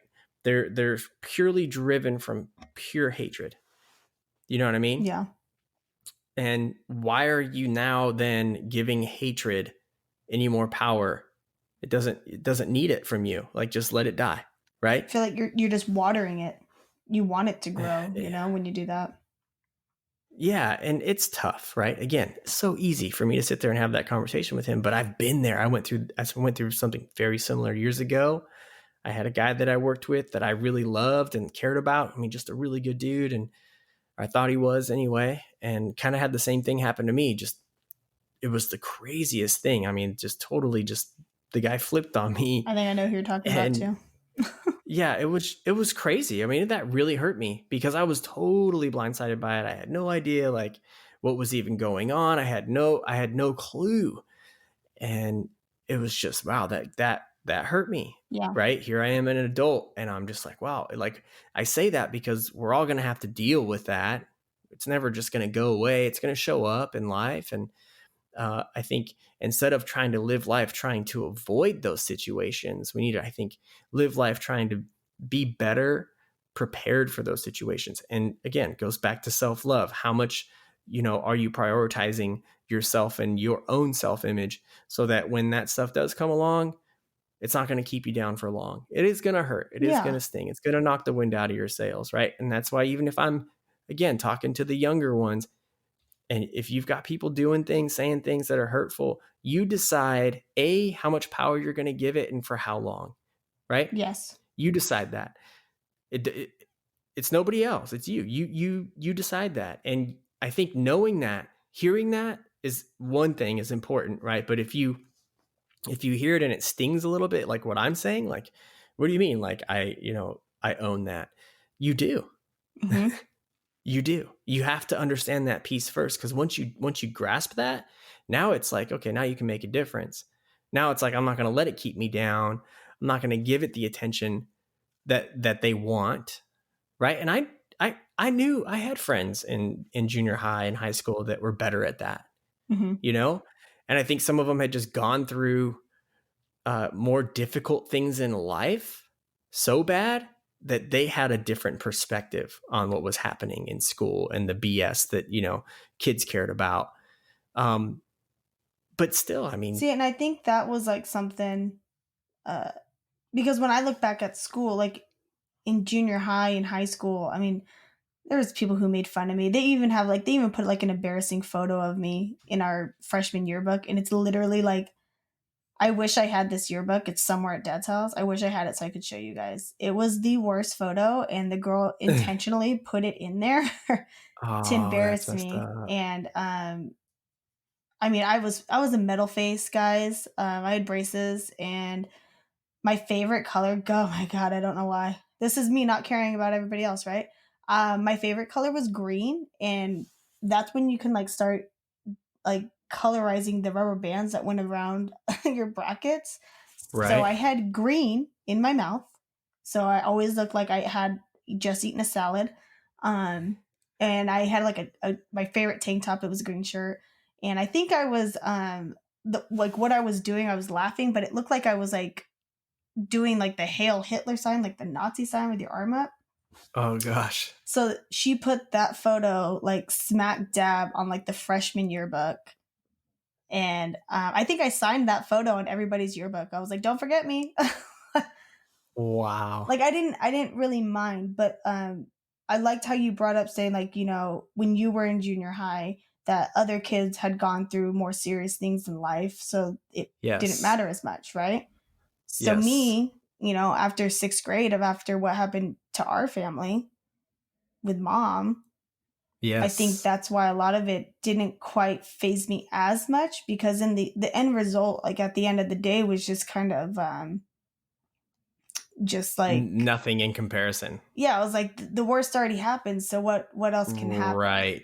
A: They're purely driven from pure hatred. You know what I mean?
B: Yeah.
A: And why are you now then giving hatred any more power? It doesn't need it from you. Like, just let it die, right?
B: I feel like you're just watering it. You want it to grow, when you do that.
A: Yeah, and it's tough, right? Again, it's so easy for me to sit there and have that conversation with him, but I've been there. I went through something very similar years ago. I had a guy that I worked with that I really loved and cared about. I mean, just a really good dude, and I thought he was anyway, and kind of had the same thing happen to me. Just, it was the craziest thing. I mean, just totally just the guy flipped on me.
B: I think I know who you're talking about too.
A: Yeah, it was crazy. I mean, that really hurt me because I was totally blindsided by it. I had no idea like what was even going on. I had no clue. And it was just, wow, that hurt me.
B: Yeah.
A: Right? Here I am, an adult, and I'm just like, wow. Like, I say that because we're all going to have to deal with that. It's never just going to go away. It's going to show up in life. And I think instead of trying to live life trying to avoid those situations, we need to, I think, live life trying to be better prepared for those situations. And again, it goes back to self-love. How much, are you prioritizing yourself and your own self-image so that when that stuff does come along, it's not going to keep you down for long. It is going to hurt. It is going to sting. It's going to knock the wind out of your sails, right? And that's why even if I'm, again, talking to the younger ones, and if you've got people doing things, saying things that are hurtful, you decide how much power you're going to give it and for how long, right?
B: Yes.
A: You decide that. It's nobody else. It's you. You decide that. And I think knowing that, hearing that is one thing is important, right? But if you hear it and it stings a little bit, like what I'm saying, like, what do you mean? Like, I own that. You do. Mm-hmm. You do. You have to understand that piece first, because once you grasp that, now it's like, okay, now you can make a difference. Now it's like, I'm not going to let it keep me down. I'm not going to give it the attention that they want, right? And I knew I had friends in junior high and high school that were better at that, mm-hmm. And I think some of them had just gone through more difficult things in life so bad that they had a different perspective on what was happening in school and the BS that, kids cared about. But still, I mean.
B: See, and I think that was like something, because when I look back at school, like in junior high and high school, I mean, there was people who made fun of me. They even put like an embarrassing photo of me in our freshman yearbook. And it's literally like, I wish I had this yearbook. It's somewhere at Dad's house. I wish I had it so I could show you guys. It was the worst photo, and the girl intentionally put it in there to embarrass me. And I mean, I was a metal face, guys. I had braces, and my favorite color. Oh my god, I don't know why. This is me not caring about everybody else, right? My favorite color was green, and that's when you can like start like colorizing the rubber bands that went around your brackets. Right. So I had green in my mouth. So I always looked like I had just eaten a salad. And I had like my favorite tank top. It was a green shirt. And I think I was, like what I was doing, I was laughing, but it looked like I was like doing like the Hail Hitler sign, like the Nazi sign with your arm up.
A: Oh gosh.
B: So she put that photo like smack dab on like the freshman yearbook. And I think I signed that photo on everybody's yearbook. I was like, don't forget me.
A: Wow.
B: Like I didn't really mind, but I liked how you brought up saying like, when you were in junior high, that other kids had gone through more serious things in life. So it didn't matter as much, right? So me, after 6th grade after what happened to our family with mom, I think that's why a lot of it didn't quite faze me as much, because in the end result, like at the end of the day, was just kind of just like
A: nothing in comparison.
B: Yeah, I was like, the worst already happened, so what else can happen?
A: Right.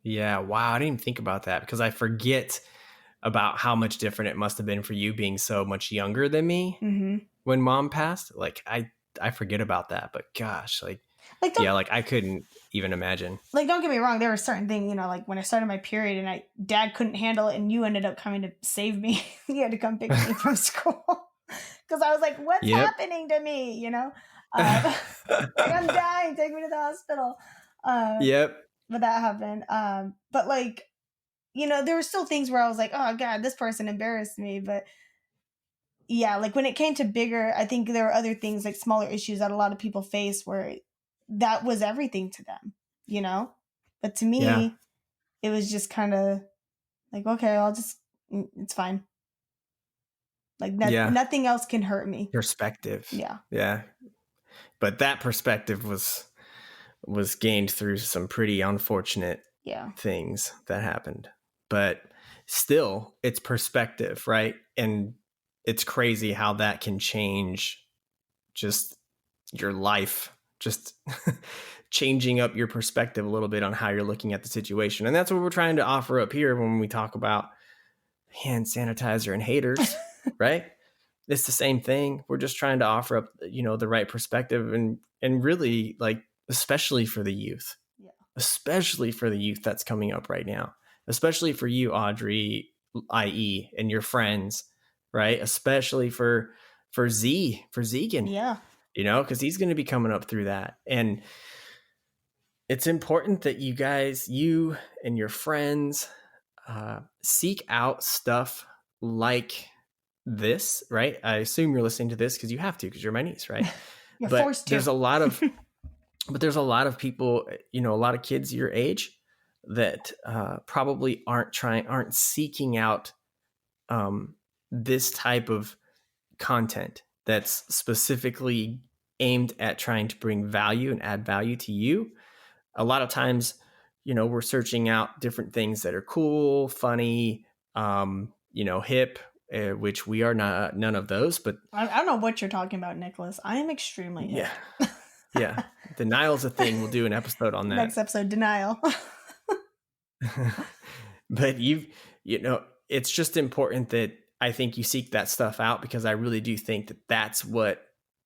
A: Yeah. Wow. I didn't even think about that, because I forget about how much different it must have been for you being so much younger than me when mom passed. Like I forget about that, but gosh, like I couldn't even imagine.
B: Like, don't get me wrong, there were certain things, like when I started my period and dad couldn't handle it and you ended up coming to save me. He had to come pick me from school because I was like, what's happening to me? Like, I'm dying, take me to the hospital.
A: Yep.
B: but that happened. But like, you know, there were still things where I was like, oh God, this person embarrassed me. But yeah, like when it came to bigger, I think there were other things like smaller issues that a lot of people face where that was everything to them, you know? But to
A: Yeah.
B: me, it was just kind of like, okay, it's fine. Like
A: Yeah.
B: nothing else can hurt me.
A: Perspective.
B: Yeah.
A: Yeah. But that perspective was gained through some pretty unfortunate things that happened. But still, it's perspective, right? And it's crazy how that can change just your life, just changing up your perspective a little bit on how you're looking at the situation. And that's what we're trying to offer up here when we talk about hand sanitizer and haters, right? It's the same thing. We're just trying to offer up, you know, the right perspective and really, like, especially for the youth, especially for the youth that's coming up right now, especially for you, Audrey, IE, and your friends, right? Especially for Zegan, you know, because he's going to be coming up through that. And it's important that you guys, you and your friends, seek out stuff like this, right? I assume you're listening to this because you have to, because you're my niece, right?
B: You're
A: but
B: forced to.
A: There's a lot of people, you know, a lot of kids your age that probably aren't seeking out this type of content that's specifically aimed at trying to bring value and add value to you. A lot of times, you know, we're searching out different things that are cool, funny, you know, hip, which we are not, none of those. But
B: I don't know what you're talking about, Nicholas. I am extremely hip.
A: Yeah. Denial's a thing. We'll do an episode on that.
B: Next episode, denial.
A: But you know, it's just important that I think you seek that stuff out, because I really do think that that's what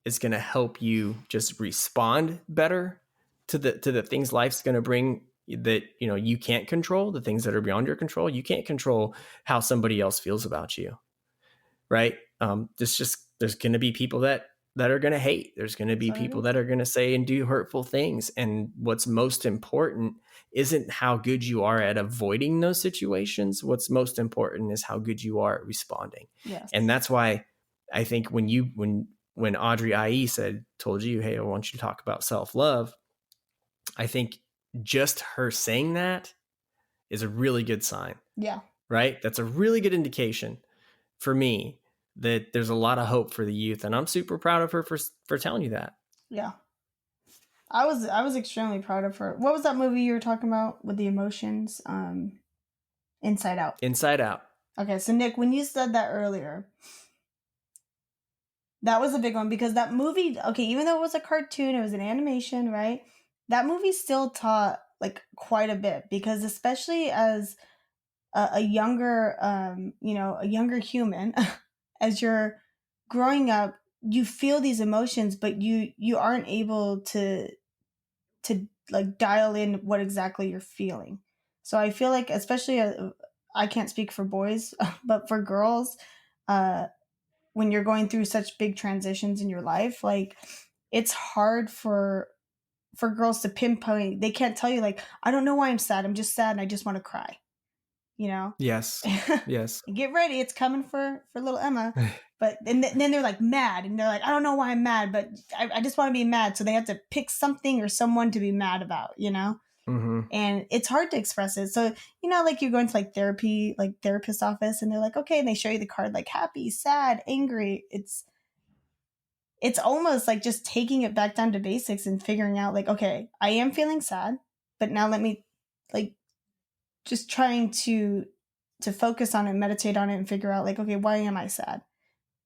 A: is going to help you just respond better to the things life's going to bring that, you know, you can't control, the things that are beyond your control. You can't control how somebody else feels about you, right? There's going to be people that are going to hate. There's going to be people that are going to say and do hurtful things. And what's most important isn't how good you are at avoiding those situations. What's most important is how good you are at responding.
B: Yes.
A: And that's why I think when Audrey IE told you, hey, I want you to talk about self-love, I think just her saying that is a really good sign.
B: Yeah.
A: Right? That's a really good indication for me that there's a lot of hope for the youth. And I'm super proud of her for telling you that.
B: Yeah. I was extremely proud of her. What was that movie you were talking about with the emotions? Inside Out.
A: Inside Out.
B: Okay, so Nick, when you said that earlier, that was a big one, because that movie, okay, even though it was a cartoon, it was an animation, right? That movie still taught like quite a bit, because especially as a younger, you know, a younger human, as you're growing up, you feel these emotions, but you aren't able to like dial in what exactly you're feeling. So I feel like, especially I can't speak for boys, but for girls, when you're going through such big transitions in your life, like it's hard for girls to pinpoint. They can't tell you, like, I don't know why I'm sad. I'm just sad and I just want to cry. You know?
A: Yes. Yes.
B: Get ready. It's coming for little Emma. But then they're like mad, and they're like, I don't know why I'm mad, but I just want to be mad. So they have to pick something or someone to be mad about, you know?
A: Mm-hmm.
B: And it's hard to express it. So, you know, like you're going to like therapy, like therapist office, and they're like, okay, and they show you the card, like happy, sad, angry. It's almost like just taking it back down to basics and figuring out, like, okay, I am feeling sad, but now let me, like, just trying to focus on it, meditate on it, and figure out, like, okay, why am I sad?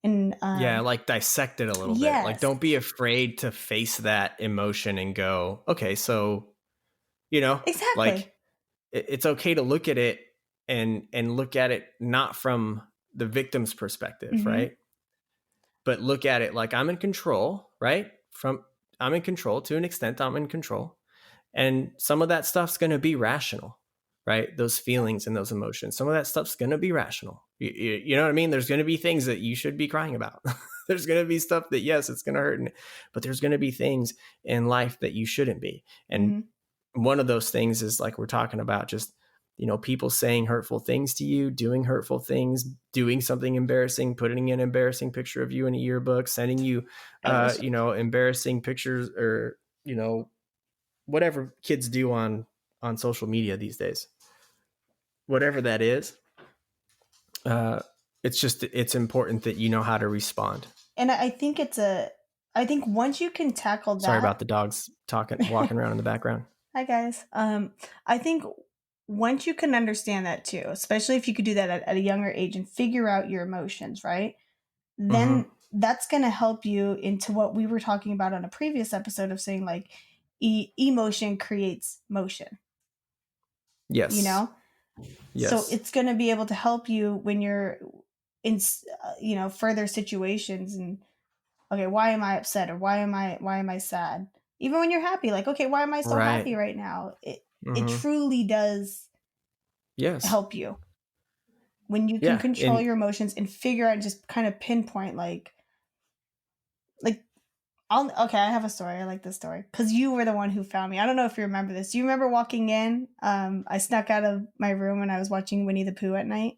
B: And
A: yeah, like dissect it a little bit. Like, don't be afraid to face that emotion and go, okay, so, you know,
B: exactly,
A: like it's okay to look at it and look at it not from the victim's perspective, mm-hmm. right? But look at it like I'm in control, right? I'm in control to an extent. I'm in control, and some of that stuff's going to be rational, right? Those feelings and those emotions. Some of that stuff's going to be rational. You know what I mean? There's going to be things that you should be crying about. There's going to be stuff that, yes, it's going to hurt, but there's going to be things in life that you shouldn't be. And mm-hmm. one of those things is like we're talking about, just, people saying hurtful things to you, doing hurtful things, doing something embarrassing, putting an embarrassing picture of you in a yearbook, sending you, embarrassing pictures, or, whatever kids do on social media these days. Whatever that is, it's important that you know how to respond.
B: And I think I think once you can tackle that.
A: Sorry about the dogs walking around in the background.
B: Hi guys. I think once you can understand that too, especially if you could do that at a younger age and figure out your emotions, right? Then that's going to help you into what we were talking about on a previous episode of saying like emotion creates motion.
A: Yes.
B: Yes. So it's going to be able to help you when you're in, further situations and, okay, why am I upset, or why am I sad? Even when you're happy, like, okay, why am I so happy right now? It truly does help you when you can control your emotions and figure out and just kind of pinpoint I have a story. I like this story because you were the one who found me. I don't know if you remember this. Do you remember walking in? I snuck out of my room when I was watching Winnie the Pooh at night,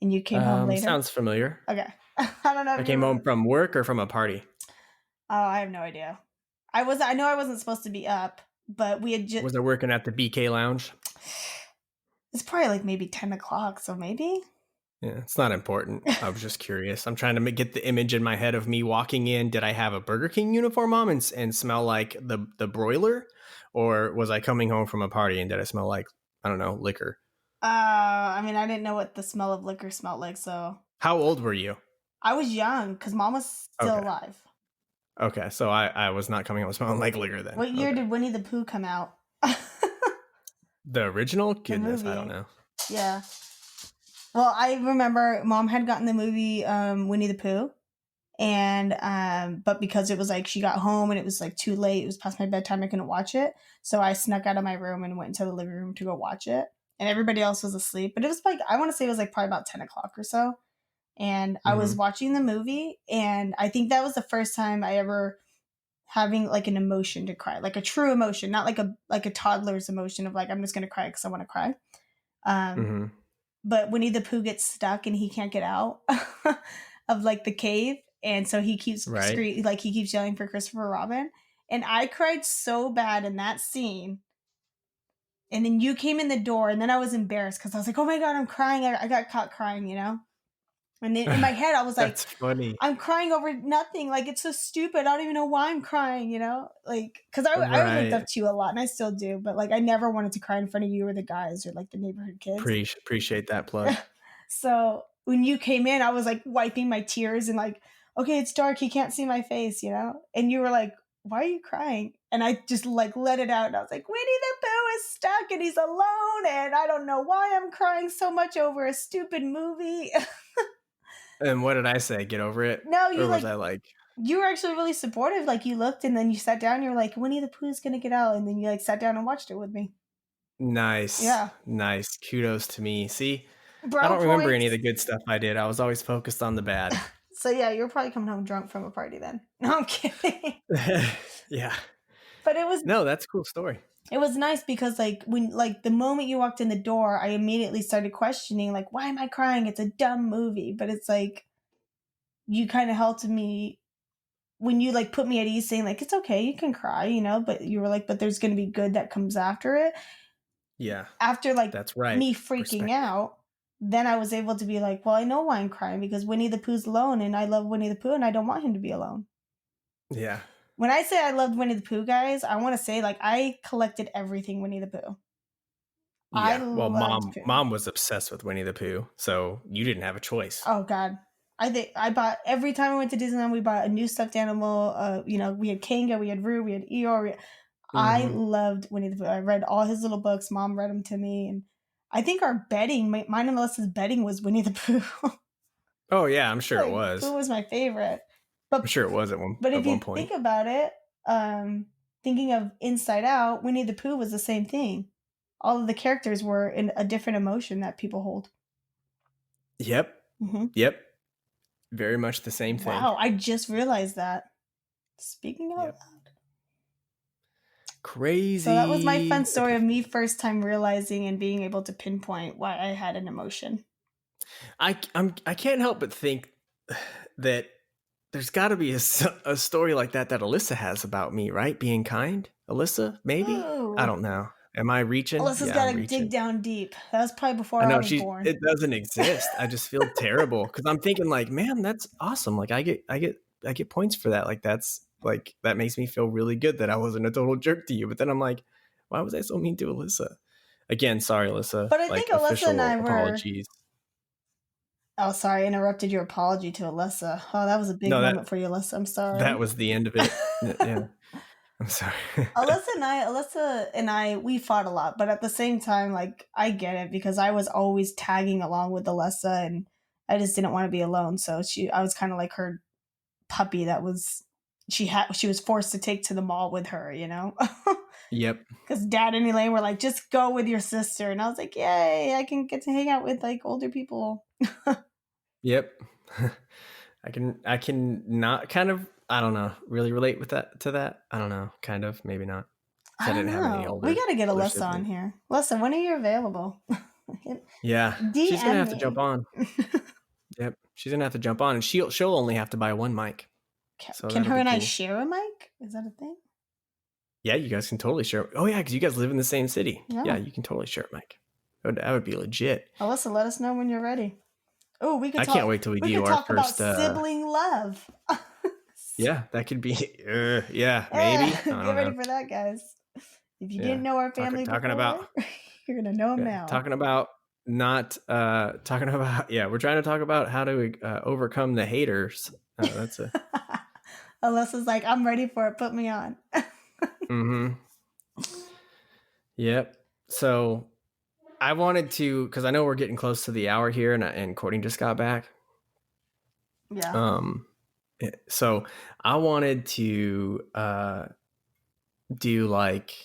B: and you came home later.
A: Sounds familiar.
B: Okay. I don't know.
A: I came home from work or from a party.
B: Oh, I have no idea. I know I wasn't supposed to be up, but we had just.
A: Was I working at the BK Lounge?
B: It's probably like maybe 10 o'clock, so maybe.
A: Yeah, it's not important. I was just curious. I'm trying to get the image in my head of me walking in. Did I have a Burger King uniform on and smell like the broiler? Or was I coming home from a party and did I smell like, I don't know, liquor?
B: I didn't know what the smell of liquor smelled like, so.
A: How old were you?
B: I was young because Mom was still alive.
A: Okay, so I was not coming home smelling like liquor then.
B: What year did Winnie the Pooh come out?
A: The original? Goodness, I don't know.
B: Yeah. Well, I remember Mom had gotten the movie Winnie the Pooh, and but because it was like she got home and it was like too late, it was past my bedtime, I couldn't watch it, so I snuck out of my room and went into the living room to go watch it, and everybody else was asleep. But it was like, I want to say it was like probably about 10 o'clock or so, and I was watching the movie, and I think that was the first time I ever having like an emotion to cry, like a true emotion, not like a toddler's emotion of like, I'm just gonna cry because I want to cry. But Winnie the Pooh gets stuck and he can't get out of like the cave, and so he keeps he keeps yelling for Christopher Robin, and I cried so bad in that scene. And then you came in the door, and then I was embarrassed because I was like, oh my god, I'm crying. I got caught crying, And then in my head, I was like,
A: that's funny.
B: I'm crying over nothing. Like, it's so stupid. I don't even know why I'm crying, Like, because I looked up to you a lot, and I still do. But, like, I never wanted to cry in front of you or the guys or, like, the neighborhood kids.
A: Appreciate that plug.
B: So, when you came in, I was, like, wiping my tears and, like, okay, it's dark. He can't see my face, And you were like, why are you crying? And I just, like, let it out. And I was like, Winnie the Pooh is stuck, and he's alone. And I don't know why I'm crying so much over a stupid movie.
A: And what did I say? Get over it?
B: No, you
A: was I like?
B: You were actually really supportive. Like, you looked and then you sat down. And you were like, Winnie the Pooh's gonna get out, and then you like sat down and watched it with me.
A: Nice.
B: Yeah.
A: Nice. Kudos to me. See, I don't remember any of the good stuff I did. I was always focused on the bad.
B: So yeah, you're probably coming home drunk from a party then. No, I'm kidding.
A: Yeah.
B: But
A: that's a cool story.
B: It was nice because the moment you walked in the door, I immediately started questioning, like, why am I crying? It's a dumb movie. But it's like, you kind of helped me when you like put me at ease, saying like, it's okay, you can cry, but you were like, but there's going to be good that comes after it.
A: Yeah.
B: After like
A: that's right.
B: Me freaking out, then I was able to be like, well, I know why I'm crying, because Winnie the Pooh's alone, and I love Winnie the Pooh, and I don't want him to be alone.
A: Yeah.
B: When I say I loved Winnie the Pooh, guys, I want to say, like, I collected everything Winnie the Pooh.
A: Yeah. Well, mom was obsessed with Winnie the Pooh, so you didn't have a choice.
B: Oh God. I think I bought, every time I went to Disneyland, we bought a new stuffed animal. We had Kanga, we had Roo, we had Eeyore. I loved Winnie the Pooh. I read all his little books. Mom read them to me, and I think our bedding, mine and Melissa's bedding, was Winnie the Pooh.
A: Oh yeah, I'm sure it was.
B: Pooh was my favorite. But
A: I'm sure it was at one point.
B: But if you think about it, thinking of Inside Out, Winnie the Pooh was the same thing. All of the characters were in a different emotion that people hold.
A: Yep. Yep. Very much the same thing.
B: Wow, I just realized that. Speaking out loud.
A: Crazy.
B: So that was my fun story of me first time realizing and being able to pinpoint why I had an emotion.
A: I can't help but think that there's got to be a story like that Alyssa has about me, right? Being kind, Alyssa, maybe.
B: Ooh.
A: I don't know. Am I reaching?
B: Alyssa's got to dig down deep. That was probably before I was born.
A: It doesn't exist. I just feel terrible because I'm thinking like, man, that's awesome. Like I get points for that. Like that's like that makes me feel really good that I wasn't a total jerk to you. But then I'm like, why was I so mean to Alyssa? Again, sorry, Alyssa.
B: But I think Alyssa and I
A: apologies.
B: Oh, sorry, I interrupted your apology to Alyssa. Oh, that was a big moment for you, Alyssa. I'm sorry.
A: That was the end of it. Yeah. I'm sorry.
B: Alyssa and I, we fought a lot, but at the same time, like, I get it because I was always tagging along with Alyssa and I just didn't want to be alone. So I was kind of like her puppy that she was forced to take to the mall with her, you know?
A: Yep.
B: Because Dad and Elaine were like, just go with your sister. And I was like, yay, I can get to hang out with like older people.
A: Yep. I can not kind of, I don't know, really relate with to that. I don't know, kind of, maybe not.
B: I didn't have any older. We got to get Alyssa on here. Alyssa, when are you available?
A: Yeah. She's going to have to jump on. Yep. She's going to have to jump on and she'll only have to buy one mic.
B: So can her and I share a mic? Is that a thing?
A: Yeah, you guys can totally share. Oh yeah, because you guys live in the same city. Yeah, you can totally share a mic. That would be legit.
B: Alyssa, let us know when you're ready. Oh, we could.
A: I can't wait till we do our first
B: about sibling love.
A: Yeah, that could be. Yeah, maybe.
B: Get ready for that, guys. If you didn't know our family before, you're gonna know them now.
A: Talking about we're trying to talk about how to overcome the haters. That's a.
B: Alyssa's like, I'm ready for it. Put me on.
A: Mm-hmm. Yep. So I wanted to, because I know we're getting close to the hour here, and Courtney just got back.
B: Yeah.
A: So I wanted to do like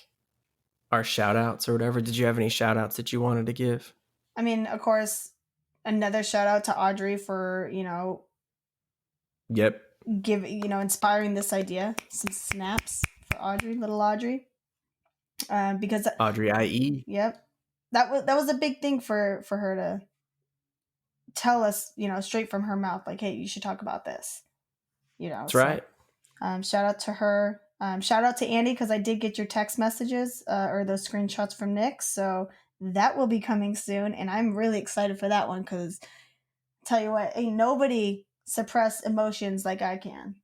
A: our shout outs or whatever. Did you have any shout outs that you wanted to give?
B: I mean, of course, another shout out to Audrey for,
A: Yep.
B: Inspiring this idea. Some snaps for Audrey, little Audrey. Because
A: Audrey IE.
B: Yep. That was a big thing for her to tell us, straight from her mouth, like, hey, you should talk about this.
A: That's right.
B: Shout out to her. Shout out to Andy, because I did get your text messages or those screenshots from Nick. So that will be coming soon. And I'm really excited for that one because tell you what, ain't nobody suppress emotions like I can.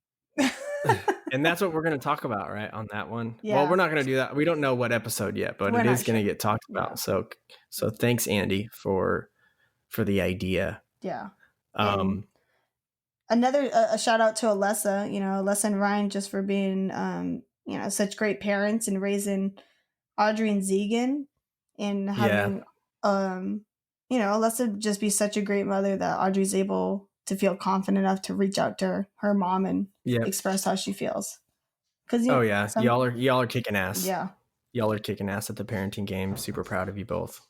A: And that's what we're going to talk about, right, on that one.
B: Yeah.
A: Well, we're not going to do that. We don't know what episode yet, but it is going to get talked about. Yeah. So thanks, Andy, for the idea.
B: Yeah. Another a shout out to Alessa, Alessa and Ryan, just for being, such great parents and raising Audrey and Zegan, and having, Alessa just be such a great mother that Audrey's able to feel confident enough to reach out to her mom and express how she feels.
A: Y'all are kicking ass.
B: Yeah,
A: y'all are kicking ass at the parenting game. Super proud of you both.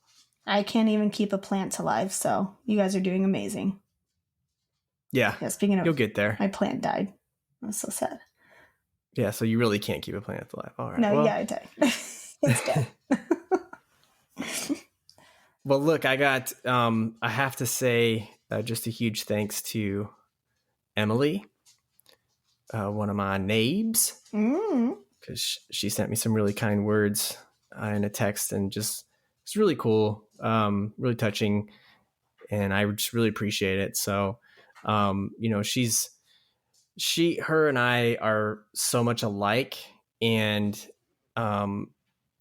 B: I can't even keep a plant alive, so you guys are doing amazing.
A: Yeah.
B: Speaking of,
A: you'll get there.
B: My plant died. That's so sad.
A: Yeah, so you really can't keep a plant alive. All right.
B: No, it died. It's dead.
A: Well, look, I got. I have to say, just a huge thanks to Emily, one of my nabes, because she sent me some really kind words in a text, and just it's really cool, really touching, and I just really appreciate it. So, her and I are so much alike, and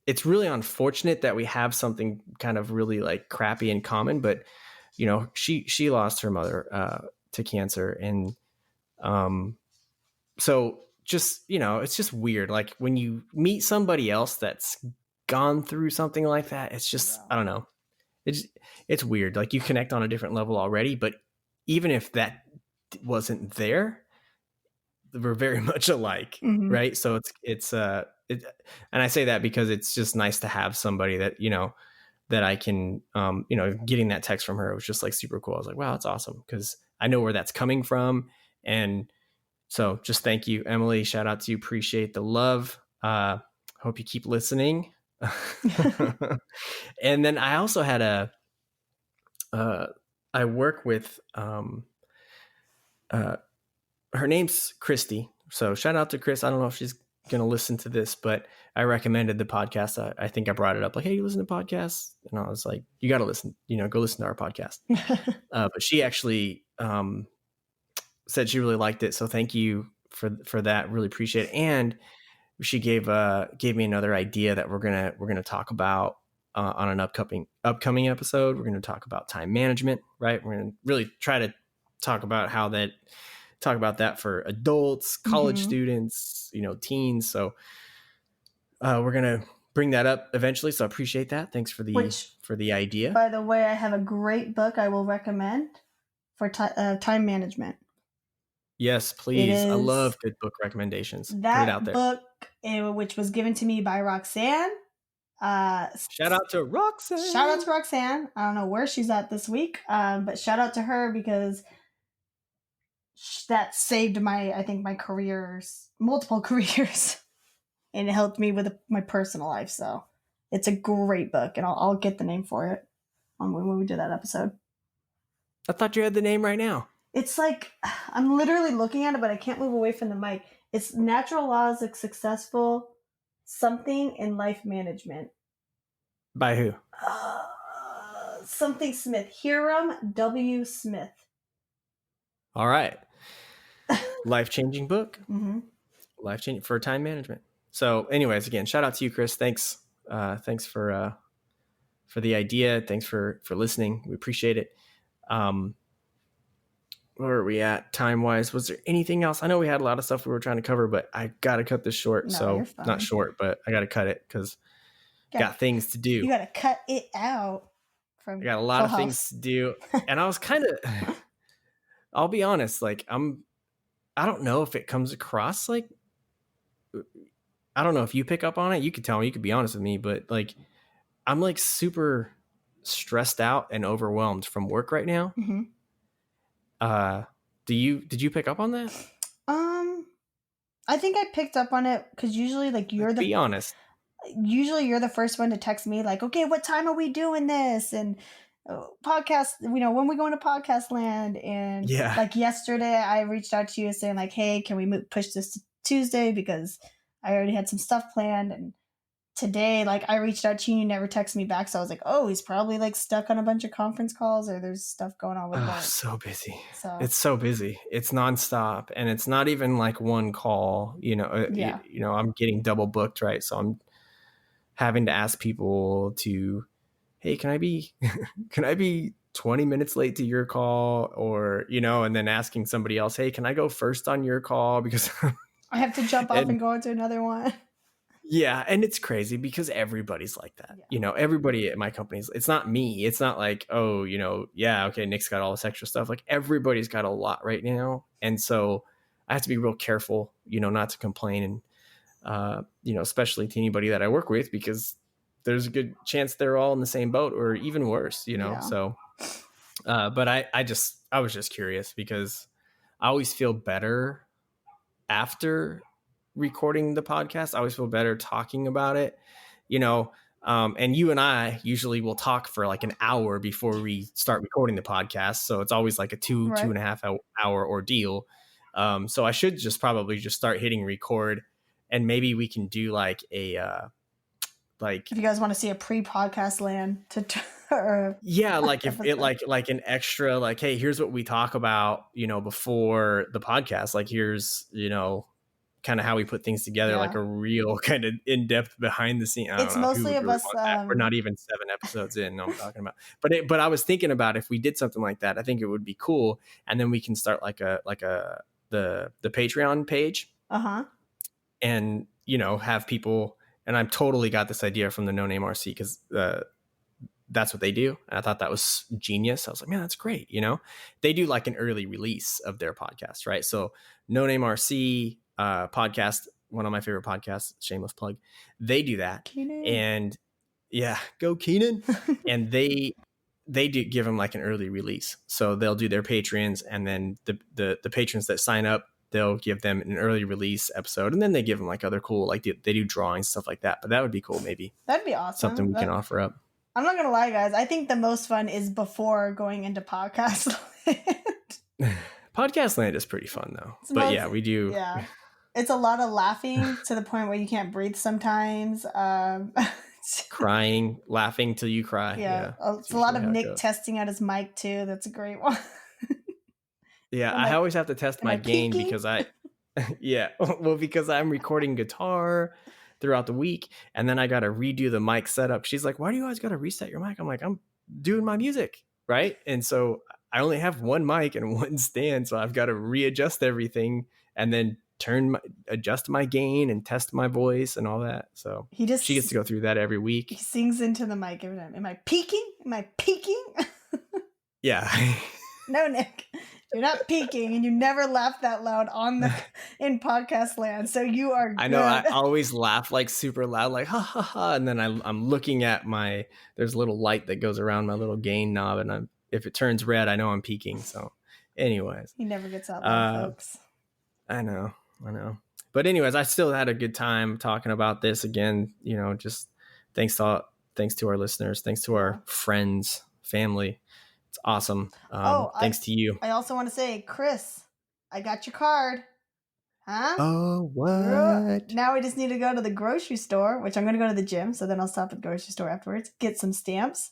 A: it's really unfortunate that we have something kind of really like crappy in common, but she lost her mother to cancer, and so just it's just weird. Like when you meet somebody else that's gone through something like that, it's just I don't know. It's weird. Like you connect on a different level already, but even if that wasn't there, we're very much alike, right? So it's and I say that because it's just nice to have somebody that that I can getting that text from her was just like super cool. I was like, wow, that's awesome, because I know where that's coming from. And so just thank you, Emily. Shout out to you. Appreciate the love. Hope Hope you keep listening. And then I also had I work with, her name's Christy. So shout out to Chris. I don't know if she's going to listen to this, but I recommended the podcast. I think I brought it up like, hey, you listen to podcasts? And I was like, you got to listen, go listen to our podcast. But she actually said she really liked it. So thank you for that. Really appreciate it. And she gave me another idea that we're gonna talk about on an upcoming episode. We're gonna talk about time management, right? We're gonna really try to talk about that for adults, college students, teens. So we're gonna bring that up eventually. So I appreciate that. Thanks for the idea.
B: By the way, I have a great book I will recommend for time management.
A: Yes, please. I love good book recommendations. Put it out there.
B: That book, which was given to me by Roxanne.
A: Shout out to Roxanne.
B: Shout out to Roxanne. I don't know where she's at this week, but shout out to her because that saved my careers, multiple careers, and it helped me with my personal life. So it's a great book, and I'll get the name for it when we do that episode.
A: I thought you had the name right now.
B: It's like, I'm literally looking at it, but I can't move away from the mic. It's Natural Laws of Successful Something in Life Management.
A: By who?
B: Something Smith. Hiram W. Smith.
A: All right. Life-changing book.
B: Mm-hmm.
A: Life-changing for time management. So anyways, again, shout out to you, Chris. Thanks for the idea. Thanks for listening. We appreciate it. Where are we at time-wise? Was there anything else? I know we had a lot of stuff we were trying to cover, but I got to cut this short.
B: No,
A: so not short, but I got to cut it because got things to do.
B: You got to cut it out.
A: I got a lot of things to do. And I was kind of, I'll be honest, like I don't know if it comes across like, I don't know if you pick up on it. You could tell me, you could be honest with me, but like, I'm like super stressed out and overwhelmed from work right now.
B: Mm-hmm.
A: Did you pick up on that?
B: I think I picked up on it because usually
A: be honest.
B: Usually you're the first one to text me like, okay, what time are we doing this? And podcast, when we go into Podcastland. And like yesterday I reached out to you saying like, hey, can we push this to Tuesday? Because I already had some stuff planned. And today, like, I reached out to you and you never texted me back. So I was like, oh, he's probably like stuck on a bunch of conference calls or there's stuff going on with work.
A: So busy. It's so busy. It's nonstop. And it's not even like one call, I'm getting double booked, right? So I'm having to ask people to, hey, can I be 20 minutes late to your call? Or, and then asking somebody else, hey, can I go first on your call? Because
B: I have to jump off and go into another one.
A: Yeah. And it's crazy because everybody's like that. Yeah. Everybody at my company, it's not me. It's not like, oh, okay, Nick's got all this extra stuff. Like everybody's got a lot right now. And so I have to be real careful, not to complain. And, especially to anybody that I work with, because there's a good chance they're all in the same boat or even worse,
B: Yeah.
A: So, but I was just curious because I always feel better after recording the podcast. I always feel better talking about it, and you and I usually will talk for like an hour before we start recording the podcast. So it's always like a 2.5 hour ordeal. So I should probably start hitting record, and maybe we can do like a, if
B: you guys want to see a pre-podcast land
A: like if it like an extra, like, hey, here's what we talk about, before the podcast. Like here's, kind of how we put things together, like a real kind of in-depth behind the scene.
B: It's mostly of us.
A: We're not even 7 episodes in. I'm talking about, but I was thinking about if we did something like that, I think it would be cool. And then we can start the Patreon page, and have people. And I've totally got this idea from the No Name RC because that's what they do. And I thought that was genius. I was like, man, that's great. They do like an early release of their podcast, right? So No Name RC podcast, one of my favorite podcasts, shameless plug. They do that.
B: Keenan.
A: And go Keenan. And they do give them like an early release. So they'll do their patrons, and then the patrons that sign up, they'll give them an early release episode, and then they give them like other cool, like they do drawings, stuff like that. But that would be cool, maybe.
B: That'd be awesome.
A: Something we can offer up.
B: I'm not gonna lie, guys. I think the most fun is before going into Podcastland.
A: Podcastland is pretty fun though. But yeah, we do.
B: Yeah, it's a lot of laughing to the point where you can't breathe sometimes.
A: Crying, laughing till you cry.
B: Yeah. It's a lot of Nick testing out his mic too. That's a great one.
A: Yeah, I always have to test my gain because because I'm recording guitar throughout the week, and then I got to redo the mic setup. She's like, why do you always got to reset your mic? I'm like, I'm doing my music, right? And so I only have one mic and one stand, so I've got to readjust everything and then adjust my gain and test my voice and all that. So she gets to go through that every week.
B: He sings into the mic every time. Am I peaking?
A: Yeah.
B: No, Nick, you're not peaking, and you never laugh that loud in podcast land. So you are good.
A: I know. I always laugh like super loud, like ha ha ha, and then I'm looking at there's a little light that goes around my little gain knob, and if it turns red, I know I'm peaking. So, anyways,
B: he never gets out there, folks.
A: I know. But anyways, I still had a good time talking about this again. Just thanks to our listeners, thanks to our friends, family. It's awesome. Thanks to you.
B: I also want to say, Chris, I got your card. Huh?
A: Oh, what?
B: Now we just need to go to the grocery store, which I'm going to go to the gym. So then I'll stop at the grocery store afterwards, get some stamps,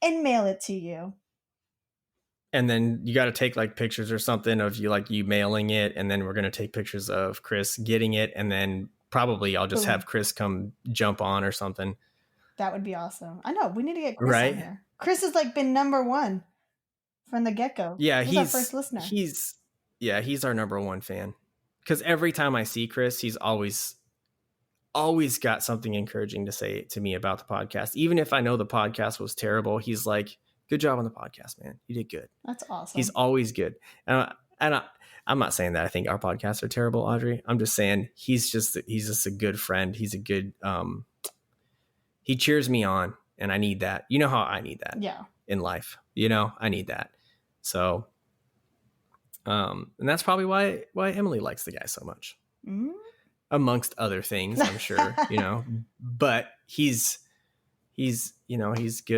B: and mail it to you.
A: And then you got to take like pictures or something of you mailing it. And then we're going to take pictures of Chris getting it. And then probably I'll just have Chris come jump on or something.
B: That would be awesome. I know. We need to get Chris on here. Chris has been number one from the get-go.
A: Yeah,
B: he's our first listener.
A: He's our number one fan. Because every time I see Chris, he's always got something encouraging to say to me about the podcast. Even if I know the podcast was terrible, he's like, good job on the podcast, man. You did good.
B: That's awesome.
A: He's always good. And I'm not saying that I think our podcasts are terrible, Audrey. I'm just saying he's just a good friend. He's a good, he cheers me on. And I need that. You know how I need that in life. I need that. So, and that's probably why Emily likes the guy so much. Mm-hmm. Amongst other things, I'm sure, but he's good. He's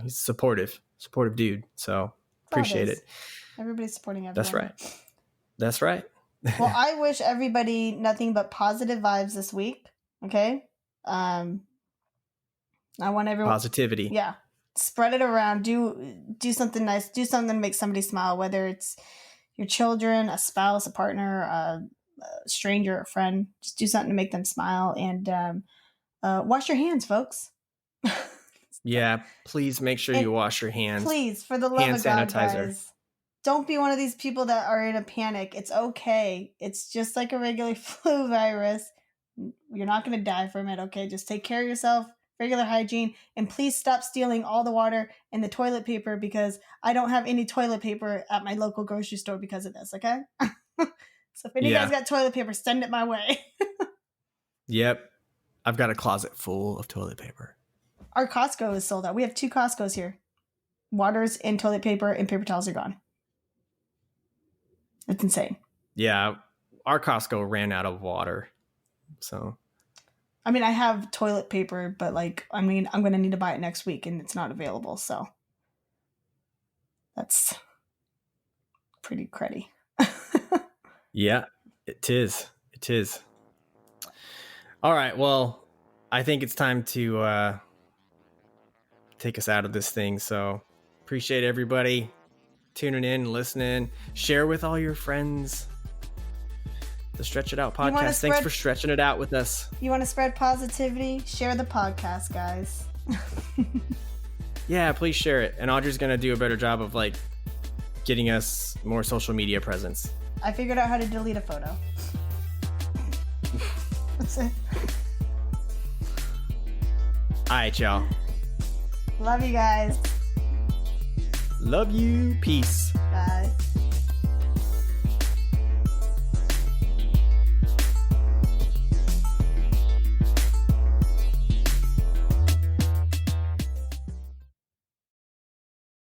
A: supportive dude. So appreciate it.
B: Everybody's supporting everyone.
A: That's right.
B: Well, I wish everybody nothing but positive vibes this week. Okay. I want everyone
A: positivity.
B: Yeah. Spread it around. Do something nice. Do something to make somebody smile, whether it's your children, a spouse, a partner, a stranger, a friend. Just do something to make them smile, and wash your hands, folks.
A: Yeah, please make sure you wash your hands.
B: Please, for the love of God, guys. Don't be one of these people that are in a panic. It's okay. It's just like a regular flu virus. You're not going to die from it, okay? Just take care of yourself. Regular hygiene, and please stop stealing all the water and the toilet paper, because I don't have any toilet paper at my local grocery store because of this, okay? So if any of you guys got toilet paper, send it my way.
A: Yep. I've got a closet full of toilet paper.
B: Our Costco is sold out. We have 2 Costcos here. Waters and toilet paper and paper towels are gone. It's insane.
A: Yeah. Our Costco ran out of water. So...
B: I mean, I have toilet paper, but I'm going to need to buy it next week, and it's not available. So that's pretty cruddy.
A: Yeah, it is. It is. All right. Well, I think it's time to take us out of this thing. So appreciate everybody tuning in, listening, share with all your friends. The Stretch It Out podcast. Thanks for stretching it out with us.
B: You want to spread positivity? Share the podcast, guys.
A: Yeah, please share it. And Audrey's going to do a better job of getting us more social media presence.
B: I figured out how to delete a photo. That's it.
A: All right, y'all.
B: Love you guys.
A: Love you. Peace.